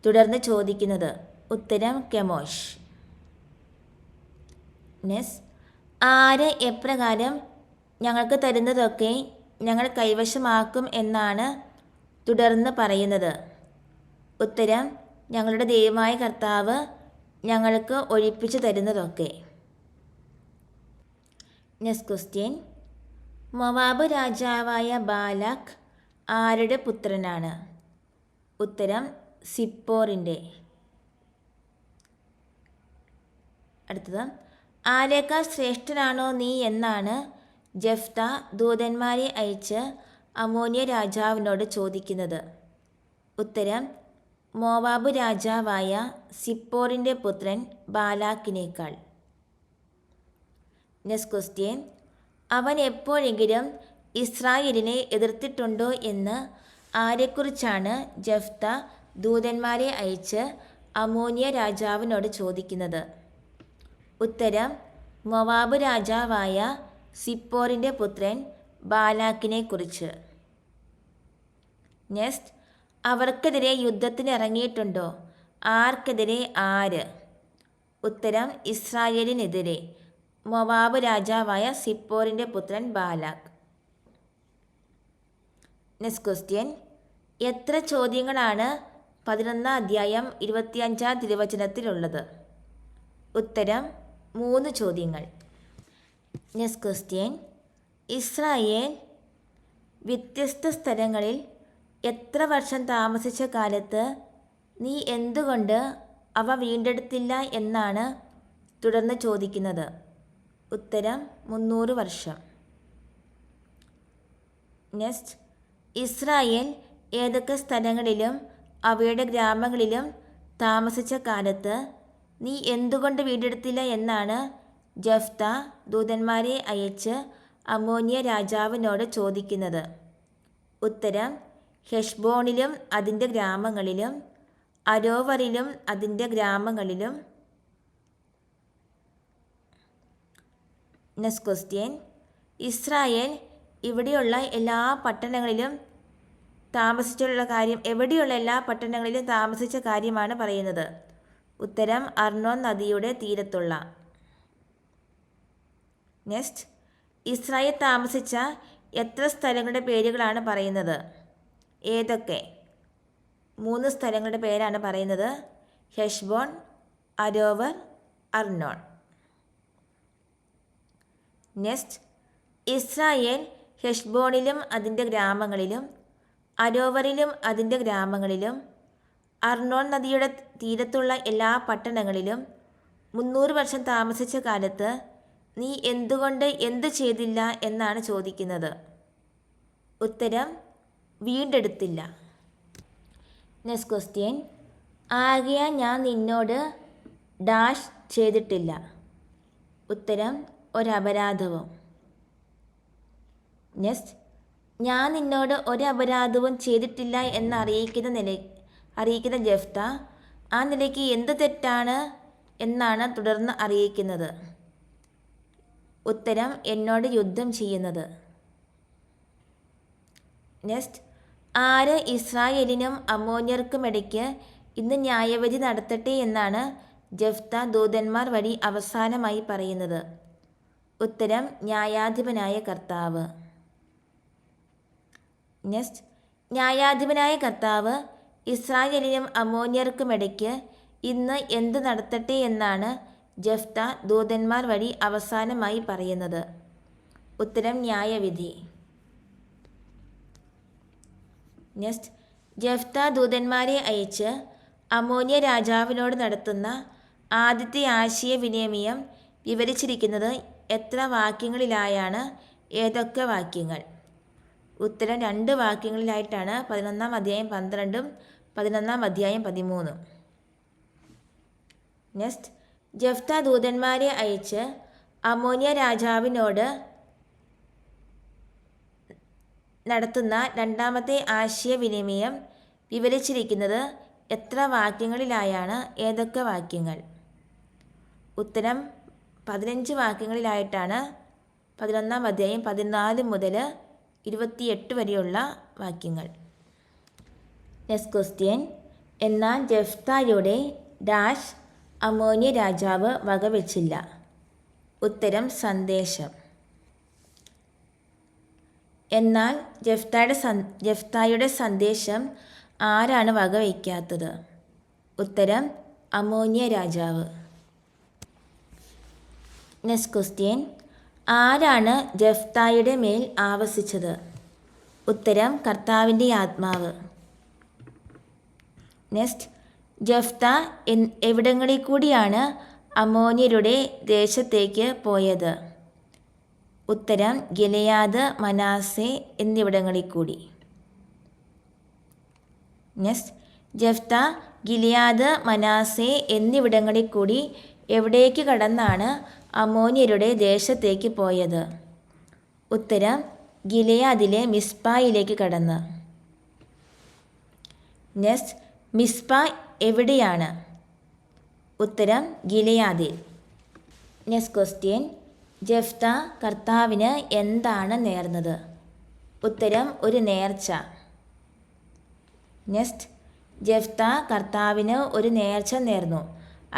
തുടർന്ന് ചോദിക്കുന്നത്. ഉത്തരം, കെമോഷ്. നെക്സ്റ്റ്. ആര് എപ്രകാരം ഞങ്ങൾക്ക് തരുന്നതൊക്കെ ഞങ്ങൾ കൈവശമാക്കും എന്നാണ് തുടർന്ന് പറയുന്നത്? ഉത്തരം, ഞങ്ങളുടെ ദൈവമായ കർത്താവ് ഞങ്ങൾക്ക് ഒഴിപ്പിച്ചു തരുന്നതൊക്കെ. Next question. മോവാബ് രാജാവായ ബാലാക്ക് ആരുടെ പുത്രനാണ്? ഉത്തരം, സിപ്പോറിൻ്റെ. അടുത്തത്. ആരേക്കാൾ ശ്രേഷ്ഠനാണോ നീ എന്നാണ് ജഫ്ത ദൂതന്മാരെ അയച്ച് അമ്മോന്യ രാജാവിനോട് ചോദിക്കുന്നത്. ഉത്തരം, മോവാബ് രാജാവായ സിപ്പോറിൻ്റെ പുത്രൻ ബാലാക്കിനേക്കാൾ. Next question. അവൻ എപ്പോഴെങ്കിലും ഇസ്രായേലിനെ എതിർത്തിട്ടുണ്ടോ എന്ന് ആരെക്കുറിച്ചാണ് ജഫ്ത ദൂതന്മാരെ അയച്ച് അമ്മോന്യ രാജാവിനോട് ചോദിക്കുന്നത്? ഉത്തരം, മോവാബ് രാജാവായ സിപ്പോറിൻ്റെ പുത്രൻ ബാലാക്കിനെ കുറിച്ച്. നെക്സ്റ്റ്. അവർക്കെതിരെ യുദ്ധത്തിന് ഇറങ്ങിയിട്ടുണ്ടോ? ആർക്കെതിരെ? ആര്? ഉത്തരം, ഇസ്രായേലിനെതിരെ മോവാബ് രാജാവായ സിപ്പോറിൻ്റെ പുത്രൻ ബാലാക്ക്. Next question. എത്ര ചോദ്യങ്ങളാണ് 11 അധ്യായം 25 തിരുവചനത്തിലുള്ളത്? ഉത്തരം, 3 ചോദ്യങ്ങൾ. Next question. ഇസ്രായേൽ വ്യത്യസ്ത സ്ഥലങ്ങളിൽ എത്ര വർഷം താമസിച്ച കാലത്ത് നീ എന്തുകൊണ്ട് അവ വീണ്ടെടുത്തില്ല എന്നാണ് തുടർന്ന് ചോദിക്കുന്നത്? ഉത്തരം, 300 വർഷം. നെക്സ്റ്റ്. ഇസ്രായേൽ ഏതൊക്കെ സ്ഥലങ്ങളിലും അവയുടെ ഗ്രാമങ്ങളിലും താമസിച്ച കാലത്ത് നീ എന്തുകൊണ്ട് വീണ്ടെടുത്തില്ല എന്നാണ് ജഫ്ത ദൂതന്മാരെ അയച്ച് അമ്മോന്യ രാജാവിനോട് ചോദിക്കുന്നത്? ഉത്തരം, ഹെഷ്ബോണിലും അതിൻ്റെ ഗ്രാമങ്ങളിലും അരോവറിലും അതിൻ്റെ ഗ്രാമങ്ങളിലും. Next question. ഇസ്രായേൽ എവിടെയുള്ള എല്ലാ പട്ടണങ്ങളിലും താമസിച്ച കാര്യമാണ് പറയുന്നത്? ഉത്തരം, അർണോൻ നദിയുടെ തീരത്തുള്ള. നെക്സ്റ്റ്. ഇസ്രായേൽ താമസിച്ച എത്ര സ്ഥലങ്ങളുടെ പേരുകളാണ് പറയുന്നത്? ഏതൊക്കെ? 3 സ്ഥലങ്ങളുടെ പേരാണ് പറയുന്നത്: ഹെഷ്ബോൺ, അരോവർ, അർണോൺ. നെക്സ്റ്റ്, ഇസ്രായേൽ ഹെഷ്ബോണിലും അതിൻ്റെ ഗ്രാമങ്ങളിലും അരോവറിലും അതിൻ്റെ ഗ്രാമങ്ങളിലും അർണോൺ നദിയുടെ തീരത്തുള്ള എല്ലാ പട്ടണങ്ങളിലും 300 വർഷം താമസിച്ച കാലത്ത് നീ എന്തുകൊണ്ട് എന്തു ചെയ്തില്ല എന്നാണ് ചോദിക്കുന്നത്. ഉത്തരം, വീണ്ടെടുത്തില്ല. നെക്സ്റ്റ് ക്വസ്റ്റ്യൻ, ആകയാൽ ഞാൻ നിന്നോട് ഡാഷ് ചെയ്തിട്ടില്ല. ഉത്തരം, ഒരപരാധവും. നെക്സ്റ്റ്, ഞാൻ നിന്നോട് ഒരപരാധവും ചെയ്തിട്ടില്ല എന്ന് അറിയിക്കുന്ന ജെഫ്ത ആ നിലയ്ക്ക് എന്ത് തെറ്റാണ് എന്നാണ് തുടർന്ന് അറിയിക്കുന്നത്. ഉത്തരം, എന്നോട് യുദ്ധം ചെയ്യുന്നത്. നെക്സ്റ്റ്, ആര് ഇസ്രായേലിനും അമ്മോന്യർക്കുമിടയ്ക്ക് ഇന്ന് ന്യായവിധി നടത്തട്ടെ എന്നാണ് ജെഫ്ത ദൂതന്മാർ വഴി അവസാനമായി പറയുന്നത്. ഉത്തരം, ന്യായാധിപനായ കർത്താവ്. നെക്സ്റ്റ്, ന്യായാധിപനായ കർത്താവ് ഇസ്രായേലിനും അമ്മോന്യർക്കുമിടയ്ക്ക് ഇന്ന് എന്ത് നടത്തട്ടെ എന്നാണ് ജെഫ്ത ദൂതന്മാർ വഴി അവസാനമായി പറയുന്നത്. ഉത്തരം, ന്യായവിധി. നെക്സ്റ്റ്, ജെഫ്ത ദൂതന്മാരെ അയച്ച് അമ്മോന്യ രാജാവിനോട് നടത്തുന്ന ആദ്യത്തെ ആശയവിനിമയം വിവരിച്ചിരിക്കുന്നത് എത്ര വാക്യങ്ങളിലായാണ്? ഏതൊക്കെ വാക്യങ്ങൾ? ഉത്തരം, 2 വാക്യങ്ങളിലായിട്ടാണ്. 11-ാം അധ്യായം 12-ഉം 11-ാം അധ്യായം 13-ഉം. നെക്സ്റ്റ്, ജെഫ്ത ദൂതന്മാരെ അയച്ച് അമ്മോന്യ രാജാവിനോട് നടത്തുന്ന രണ്ടാമത്തെ ആശയവിനിമയം വിവരിച്ചിരിക്കുന്നത് എത്ര വാക്യങ്ങളിലായാണ്? ഏതൊക്കെ വാക്യങ്ങൾ? ഉത്തരം, 15 വാക്യങ്ങളിലായിട്ടാണ്. 11-ാം അധ്യായം 14 മുതൽ 28 വരെയുള്ള വാക്യങ്ങൾ. നെക്സ്റ്റ് ക്വസ്റ്റ്യൻ, എന്നാൽ ജെഫ്തായുടെ ഡാഷ് അമ്മോന്യ രാജാവ് വകവെച്ചില്ല. ഉത്തരം, സന്ദേശം. എന്നാൽ ജെഫ്തായുടെ സന്ദേശം ആരാണ് വകവയ്ക്കാത്തത്? ഉത്തരം, അമ്മോന്യ രാജാവ്. നെക്സ്റ്റ് ക്വസ്റ്റ്യൻ, ആരാണ് ജെഫ്തായുടെ മേൽ ആവസിച്ചത്? ഉത്തരം, കർത്താവിൻ്റെ ആത്മാവ്. നെക്സ്റ്റ്, ജെഫ്ത എവിടങ്ങളിൽ കൂടിയാണ് അമ്മോന്യരുടെ ദേശത്തേക്ക് പോയത്? ഉത്തരം, ഗിലെയാദ്, മനാസെ എന്നിവിടങ്ങളിൽ കൂടി. നെക്സ്റ്റ്, ജെഫ്ത ഗിലെയാദ്, മനാസെ എന്നിവിടങ്ങളിൽ കൂടി എവിടേക്ക് കടന്നാണ് അമ്മോന്യരുടെ ദേശത്തേക്ക് പോയത്? ഉത്തരം, ഗിലെയാദിലെ മിസ്പായിലേക്ക് കടന്ന്. നെക്സ്റ്റ്, മിസ്പ എവിടെയാണ്? ഉത്തരം, ഗിലെയാദിൽ. നെക്സ്റ്റ് ക്വസ്റ്റ്യൻ, ജെഫ്ത കർത്താവിന് എന്താണ് നേർന്നത്? ഉത്തരം, ഒരു നേർച്ച. നെക്സ്റ്റ്, ജെഫ്ത കർത്താവിന് ഒരു നേർച്ച നേർന്നു.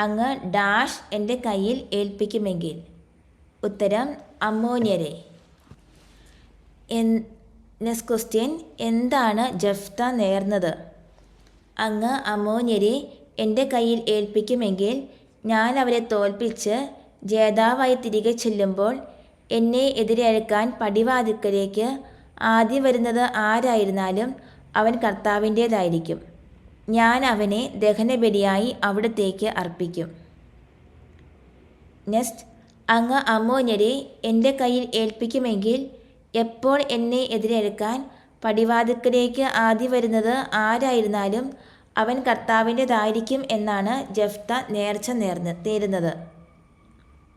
അങ്ങ് ഡാഷ് എൻ്റെ കയ്യിൽ ഏൽപ്പിക്കുമെങ്കിൽ? ഉത്തരം, അമ്മോന്യരെ. നെക്സ്റ്റ് ക്വസ്റ്റ്യൻ, എന്താണ് ജെഫ്ത നേർന്നത്? അങ്ങ് അമ്മോന്യരെ എൻ്റെ കയ്യിൽ ഏൽപ്പിക്കുമെങ്കിൽ ഞാൻ അവരെ തോൽപ്പിച്ച് ജേതാവായി തിരികെ ചെല്ലുമ്പോൾ എന്നെ എതിരേൽക്കാൻ പടിവാതിൽക്കലേക്ക് ആദ്യം വരുന്നത് ആരായിരുന്നാലും അവൻ കർത്താവിൻ്റേതായിരിക്കും. ഞാൻ അവനെ ദഹനബലിയായി അവിടത്തേക്ക് അർപ്പിക്കും. നെക്സ്റ്റ്, അങ്ങ് അമ്മോന്യരെ എൻ്റെ കയ്യിൽ ഏൽപ്പിക്കുമെങ്കിൽ എപ്പോൾ എന്നെ എതിരേൽക്കാൻ പടിവാതിൽക്കലേക്ക് ആദ്യം വരുന്നത് ആരായിരുന്നാലും അവൻ കർത്താവിൻ്റേതായിരിക്കും എന്നാണ് ജെഫ്ത നേർച്ച നേരുന്നത്.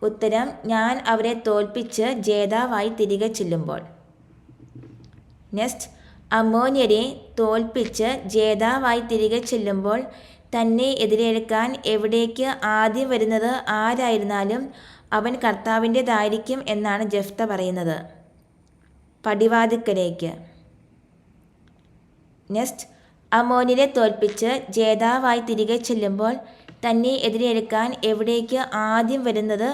ഉത്തരം, ഞാൻ അവരെ തോൽപ്പിച്ച് ജേതാവായി തിരികെ ചെല്ലുമ്പോൾ. നെക്സ്റ്റ്, അമ്മോന്യരെ തോൽപ്പിച്ച് ജേതാവായി തിരികെ ചെല്ലുമ്പോൾ തന്നെ എതിരേൽക്കാൻ എവിടേക്ക് ആദ്യം വരുന്നത് ആരായിരുന്നാലും അവൻ കർത്താവിൻ്റേതായിരിക്കും എന്നാണ് ജെഫ്ത പറയുന്നത്. പടിവാതിൽക്കലേക്ക്. നെക്സ്റ്റ്, അമ്മോന്യരെ തോൽപ്പിച്ച് ജേതാവായി തിരികെ ചെല്ലുമ്പോൾ തന്നെ എതിരേൽക്കാൻ എവിടേക്ക് ആദ്യം വരുന്നത്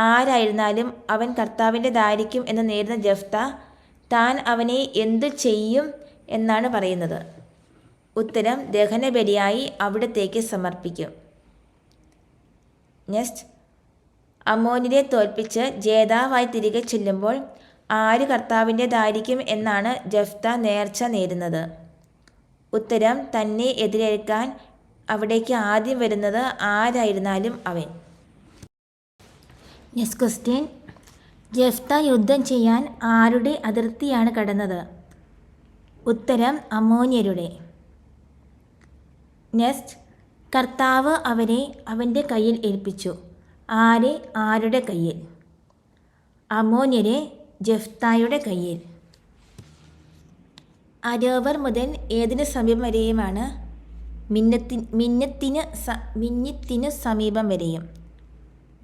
ആരായിരുന്നാലും അവൻ കർത്താവിൻ്റേതായിരിക്കും എന്ന് നേരുന്ന ജെഫ്ത താൻ അവനെ എന്തു ചെയ്യും എന്നാണ് പറയുന്നത്. ഉത്തരം, ദഹനബലിയായി അവിടത്തേക്ക് സമർപ്പിക്കും. നെക്സ്റ്റ്, അമ്മോന്യരെ തോൽപ്പിച്ച് ജേതാവായി തിരികെ ചെല്ലുമ്പോൾ ആര് കർത്താവിൻ്റേതായിരിക്കും എന്നാണ് ജഫ്ത നേർച്ച നേരുന്നത്. ഉത്തരം, തന്നെ എതിരേൽക്കാൻ അവിടേക്ക് ആദ്യം വരുന്നത് ആരായിരുന്നാലും അവൻ. Next question. ജഫ്ത യുദ്ധം ചെയ്യാൻ ആരുടെ അതിർത്തിയാണ് കടന്നത്? ഉത്തരം, അമ്മോന്യരുടെ. നെക്സ്റ്റ്, കർത്താവ് അവരെ അവൻ്റെ കയ്യിൽ ഏൽപ്പിച്ചു. ആരെ? ആരുടെ കയ്യിൽ? അമ്മോന്യരെ ജഫ്തായുടെ കയ്യിൽ. അരോവർ മുതൽ ഏതിന് സമീപം വരെയുമാണ്? മിന്നിത്തിനു സമീപം വരെയും.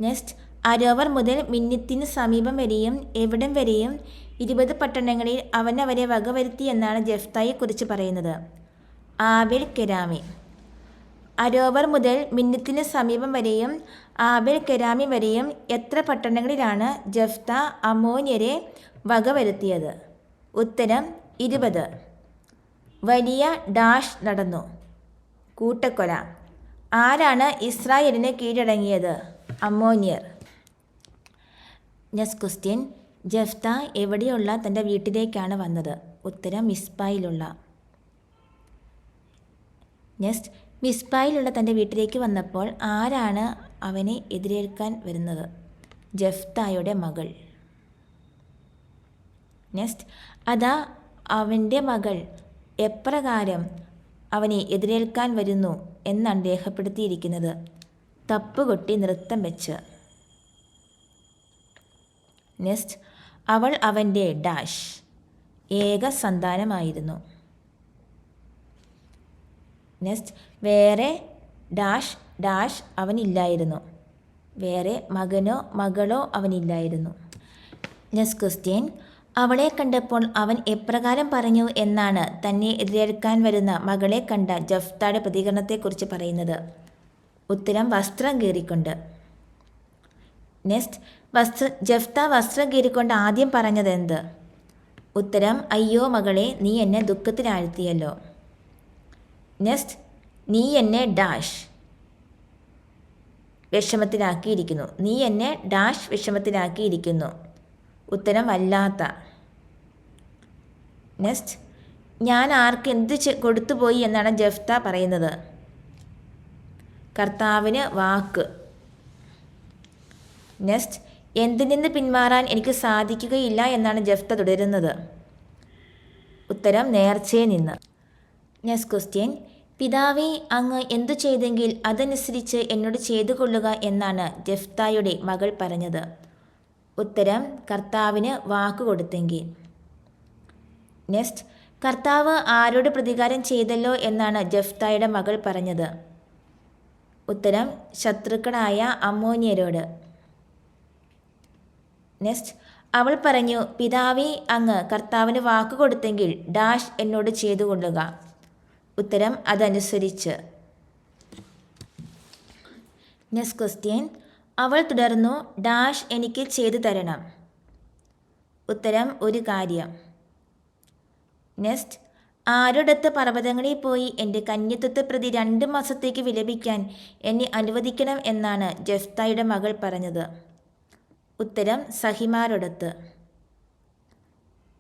നെക്സ്റ്റ്, അരോവർ മുതൽ മിന്നിത്തിനു സമീപം വരെയും എവിടം വരെയും 20 പട്ടണങ്ങളിൽ അവനവരെ വകവരുത്തി എന്നാണ് ജഫ്തായെക്കുറിച്ച് പറയുന്നത്. ആബേൽ കെരാമി. അരോവർ മുതൽ മിന്നിത്തിന് സമീപം വരെയും ആബേൽ കെരാമി വരെയും എത്ര പട്ടണങ്ങളിലാണ് ജഫ്ത അമ്മോന്യരെ വകവരുത്തിയത്? ഉത്തരം, 20. വലിയ ഡാഷ് നടന്നു. കൂട്ടക്കൊല. ആരാണ് ഇസ്രായേലിന് കീഴടങ്ങിയത്? അമ്മോന്യർ. Next question. ജഫ്ത എവിടെയുള്ള തൻ്റെ വീട്ടിലേക്കാണ് വന്നത്? ഉത്തരം, മിസ്പായിലുള്ള. നെക്സ്റ്റ്, മിസ്പായിലുള്ള തൻ്റെ വീട്ടിലേക്ക് വന്നപ്പോൾ ആരാണ് അവനെ എതിരേൽക്കാൻ വരുന്നത്? ജഫ്തായുടെ മകൾ. നെക്സ്റ്റ്, അതാ അവൻ്റെ മകൾ എപ്രകാരം അവനെ എതിരേൽക്കാൻ വരുന്നു എന്നാണ് രേഖപ്പെടുത്തിയിരിക്കുന്നത്? തപ്പുകൊട്ടി നൃത്തം വെച്ച്. നെക്സ്റ്റ്, അവൾ അവൻ്റെ ഡാഷ് ഏക സന്താനമായിരുന്നു. നെക്സ്റ്റ്, വേറെ ഡാഷ് ഡാഷ് അവനില്ലായിരുന്നു. വേറെ മകനോ മകളോ അവനില്ലായിരുന്നു. Next question. അവളെ കണ്ടപ്പോൾ അവൻ എപ്രകാരം പറഞ്ഞു എന്നാണ് തന്നെ എതിരേൽക്കാൻ വരുന്ന മകളെ കണ്ട ജഫ്തയുടെ പ്രതികരണത്തെക്കുറിച്ച് പറയുന്നത്? ഉത്തരം, വസ്ത്രം കീറിക്കൊണ്ട്. നെക്സ്റ്റ്, ജഫ്ത വസ്ത്രം കീറിക്കൊണ്ട് ആദ്യം പറഞ്ഞത് എന്ത്? ഉത്തരം, അയ്യോ മകളെ, നീ എന്നെ ദുഃഖത്തിലാഴ്ത്തിയല്ലോ. നെക്സ്റ്റ്, നീ എന്നെ ഡാഷ് വിഷമത്തിലാക്കിയിരിക്കുന്നു. നീ എന്നെ ഡാഷ് വിഷമത്തിലാക്കിയിരിക്കുന്നു. ഉത്തരം, വല്ലാത്ത. നെക്സ്റ്റ്, ഞാൻ ആർക്ക് എന്ത് കൊടുത്തുപോയി എന്നാണ് ജഫ്ത പറയുന്നത്? കർത്താവിന് വാക്ക്. നെക്സ്റ്റ്, എന്തിൽ നിന്ന് പിന്മാറാൻ എനിക്ക് സാധിക്കുകയില്ല എന്നാണ് ജഫ്ത തുടരുന്നത്? ഉത്തരം, നേർച്ചയിൽ നിന്ന്. Next question. പിതാവേ, അങ്ങ് എന്തു ചെയ്തെങ്കിൽ അതനുസരിച്ച് എന്നോട് ചെയ്തു കൊള്ളുക എന്നാണ് ജഫ്തായുടെ മകൾ പറഞ്ഞത്? ഉത്തരം, കർത്താവിന് വാക്ക് കൊടുത്തെങ്കിൽ. നെക്സ്റ്റ്, കർത്താവ് ആരോട് പ്രതികാരം ചെയ്തല്ലോ എന്നാണ് ജഫ്തായുടെ മകൾ പറഞ്ഞത്? ഉത്തരം, ശത്രുക്കളായ അമ്മോന്യരോട്. നെക്സ്റ്റ്, അവൾ പറഞ്ഞു, പിതാവേ, അങ്ങ് കർത്താവിന് വാക്ക് കൊടുത്തെങ്കിൽ ഡാഷ് എന്നോട് ചെയ്തു കൊള്ളുക. ഉത്തരം, അതനുസരിച്ച്. Next question. അവൾ തുടർന്നു, ഡാഷ് എനിക്ക് ചെയ്തു തരണം. ഉത്തരം, ഒരു കാര്യം. നെക്സ്റ്റ്, ആരോടൊത്ത് പർവ്വതങ്ങളിൽ പോയി എൻ്റെ കന്യത്വത്തെ പ്രതി 2 മാസത്തേക്ക് വിലപിക്കാൻ എന്നെ അനുവദിക്കണം എന്നാണ് ജഫ്തായുടെ മകൾ പറഞ്ഞത്? ഉത്തരം, സഹിമാരോടൊത്ത്.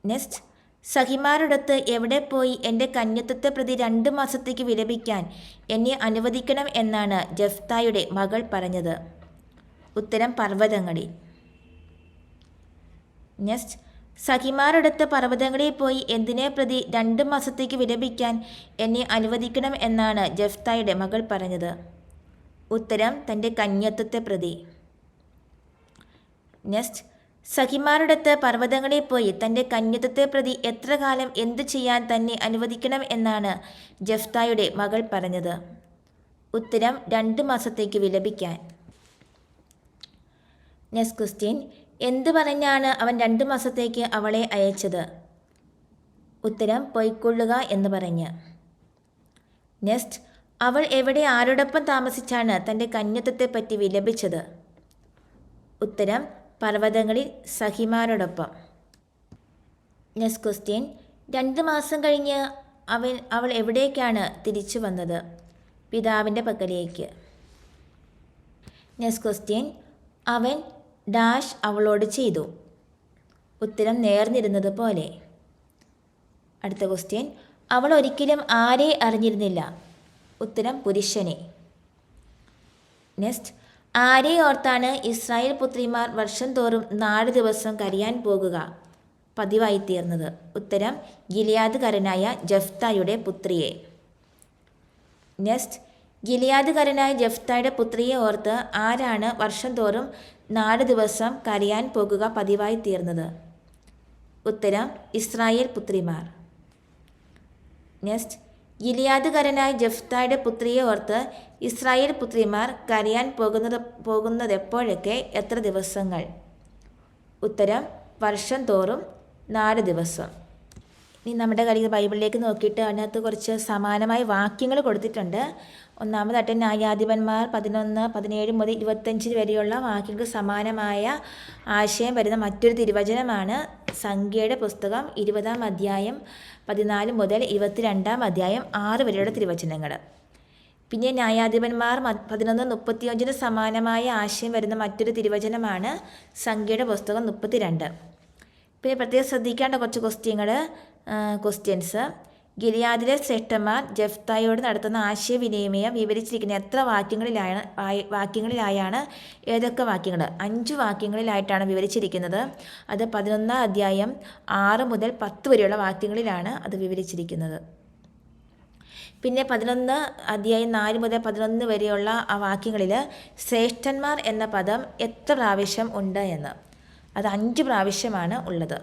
നെക്സ്റ്റ്, സഹിമാരോടൊത്ത് എവിടെ പോയി എൻ്റെ കന്യത്വത്തെ പ്രതി 2 മാസത്തേക്ക് വിലപിക്കാൻ എന്നെ അനുവദിക്കണം എന്നാണ് ജഫ്തായുടെ മകൾ പറഞ്ഞത്? ഉത്തരം, പർവ്വതങ്ങളിൽ. നെക്സ്റ്റ്, സഖിമാരോടൊത്ത് പർവ്വതങ്ങളിൽ പോയി എന്തിനെ പ്രതി 2 മാസത്തേക്ക് വിലപിക്കാൻ എന്നെ അനുവദിക്കണം എന്നാണ് ജഫ്തായുടെ മകൾ പറഞ്ഞത്? ഉത്തരം, തൻ്റെ കന്യത്വത്തെ പ്രതി. നെക്സ്റ്റ്, സഖിമാരോടൊത്ത് പർവ്വതങ്ങളിൽ പോയി തൻ്റെ കന്യത്വത്തെ പ്രതി എത്ര കാലം എന്തു ചെയ്യാൻ തന്നെ അനുവദിക്കണം എന്നാണ് ജഫ്തായുടെ മകൾ പറഞ്ഞത്? ഉത്തരം, 2 മാസത്തേക്ക് വിലപിക്കാൻ. Next question. എന്തു പറഞ്ഞാണ് അവൻ 2 മാസത്തേക്ക് അവളെ അയച്ചത്? ഉത്തരം, പൊയ്ക്കൊള്ളുക എന്ന് പറഞ്ഞ്. നെക്സ്റ്റ്, അവൾ എവിടെ ആരോടൊപ്പം താമസിച്ചാണ് തൻ്റെ കന്യത്വത്തെപ്പറ്റി വിലപിച്ചത്? ഉത്തരം, പർവ്വതങ്ങളിൽ സഖിമാരോടൊപ്പം. Next question. 2 മാസം കഴിഞ്ഞ് അവൾ എവിടേക്കാണ് തിരിച്ചു വന്നത്? പിതാവിൻ്റെ പക്കലേക്ക്. Next question. അവൻ ഡാഷ് അവളോട് ചെയ്തു. ഉത്തരം നേർന്നിരുന്നത് പോലെ. അടുത്ത ക്വസ്റ്റ്യൻ. അവൾ ഒരിക്കലും ആരെ അറിഞ്ഞിരുന്നില്ല. ഉത്തരം പുരുഷനെ. നെക്സ്റ്റ്. ആരെ ഓർത്താണ് ഇസ്രായേൽ പുത്രിമാർ വർഷം തോറും 4 ദിവസം കരയാൻ പോകുക പതിവായി തീർന്നത്. ഉത്തരം ഗിലിയാദ്കാരനായ ജഫ്തായുടെ പുത്രിയെ. നെക്സ്റ്റ്. ഗിലിയാദ്കാരനായ ജഫ്തായുടെ പുത്രിയെ ഓർത്ത് ആരാണ് വർഷം തോറും 4 ദിവസം കരയാൻ പോകുക പതിവായി തീർന്നത്. ഉത്തരം ഇസ്രായേൽ പുത്രിമാർ. നെക്സ്റ്റ്. ഗിലിയാദ്കാരനായ ജഫ്തായുടെ പുത്രിയെ ഓർത്ത് ഇസ്രായേൽ പുത്രിമാർ കരയാൻ പോകുന്നതെപ്പോഴൊക്കെ എത്ര ദിവസങ്ങൾ. ഉത്തരം വർഷം തോറും 4 ദിവസം. ഇനി നമ്മുടെ കയ്യിൽ ബൈബിളിലേക്ക് നോക്കിയിട്ട് അതിനകത്ത് കുറച്ച് സമാനമായ വാക്യങ്ങൾ കൊടുത്തിട്ടുണ്ട്. ഒന്നാമതായിട്ട് ന്യായാധിപന്മാർ 11, 17 മുതൽ 25 വരെയുള്ള വാക്യങ്ങൾക്ക് സമാനമായ ആശയം വരുന്ന മറ്റൊരു തിരുവചനമാണ് സംഖ്യയുടെ പുസ്തകം 20-ാം അധ്യായം 14 മുതൽ 22-ാം അധ്യായം 6 വരെയുള്ള തിരുവചനങ്ങൾ. പിന്നെ ന്യായാധിപന്മാർ 11:35 സമാനമായ ആശയം വരുന്ന മറ്റൊരു തിരുവചനമാണ് സംഖ്യയുടെ പുസ്തകം 32. പിന്നെ പ്രത്യേകം ശ്രദ്ധിക്കേണ്ട കുറച്ച് ക്വസ്റ്റ്യൻസ്. ഗിലിയാദിലെ ശ്രേഷ്ഠന്മാർ ജഫ്തായോട് നടത്തുന്ന ആശയവിനിമയം വിവരിച്ചിരിക്കുന്ന എത്ര വാക്യങ്ങളിലായാണ് ഏതൊക്കെ വാക്യങ്ങൾ? 5 വാക്യങ്ങളിലായിട്ടാണ് വിവരിച്ചിരിക്കുന്നത്. അത് 11-ാം അധ്യായം 6 മുതൽ 10 വരെയുള്ള വാക്യങ്ങളിലാണ് അത് വിവരിച്ചിരിക്കുന്നത്. പിന്നെ 11 അധ്യായം 4 മുതൽ 11 വരെയുള്ള ആ വാക്യങ്ങളിൽ ശ്രേഷ്ഠന്മാർ എന്ന പദം എത്ര പ്രാവശ്യം ഉണ്ട് എന്ന്. അത് 5 പ്രാവശ്യമാണ് ഉള്ളത്.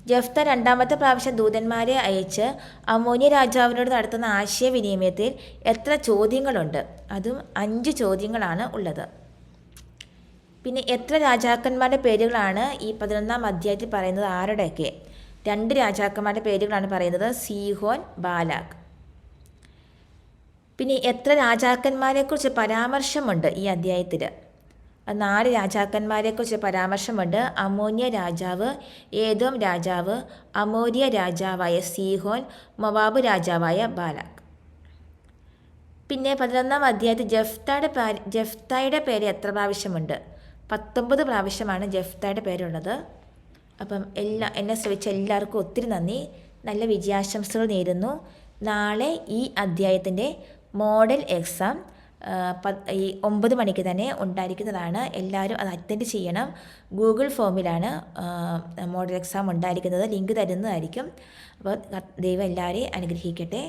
ജഫ്ത 2ാമത്തെ പ്രാവശ്യം ദൂതന്മാരെ അയച്ച് അമ്മോന്യ രാജാവിനോട് നടത്തുന്ന ആശയവിനിമയത്തിൽ എത്ര ചോദ്യങ്ങളുണ്ട്? അതും 5 ചോദ്യങ്ങളാണ് ഉള്ളത്. പിന്നെ എത്ര രാജാക്കന്മാരുടെ പേരുകളാണ് ഈ 11-ാം അധ്യായത്തിൽ പറയുന്നത്? ആരുടെയൊക്കെ? 2 രാജാക്കന്മാരുടെ പേരുകളാണ് പറയുന്നത്, സീഹോൻ, ബാലാക്. പിന്നെ എത്ര രാജാക്കന്മാരെക്കുറിച്ച് പരാമർശമുണ്ട് ഈ അധ്യായത്തിൽ? 4 രാജാക്കന്മാരെക്കുറിച്ച് പരാമർശമുണ്ട്. അമ്മോന്യ രാജാവ്, ഏദോം രാജാവ്, അമോര്യ രാജാവായ സീഹോൻ, മൊവാബ് രാജാവായ ബാലാക്. പിന്നെ 11-ാം അധ്യായത്തിൽ ജഫ്തായുടെ പേര് എത്ര പ്രാവശ്യമുണ്ട്? 19 പ്രാവശ്യമാണ് ജഫ്തായുടെ പേരുള്ളത്. അപ്പം എന്നെ ശ്രമിച്ച എല്ലാവർക്കും ഒത്തിരി നന്ദി. നല്ല വിജയാശംസകൾ നേരുന്നു. നാളെ ഈ അധ്യായത്തിൻ്റെ മോഡൽ എക്സാം ഈ 9 മണിക്ക് തന്നെ ഉണ്ടായിരിക്കുന്നതാണ്. എല്ലാവരും അത് അറ്റൻഡ് ചെയ്യണം. ഗൂഗിൾ ഫോമിലാണ് മോഡൽ എക്സാം ഉണ്ടായിരിക്കുന്നത്. ലിങ്ക് തരുന്നതായിരിക്കും. അപ്പോൾ ദൈവം എല്ലാവരെയും അനുഗ്രഹിക്കട്ടെ.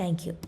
Thank you.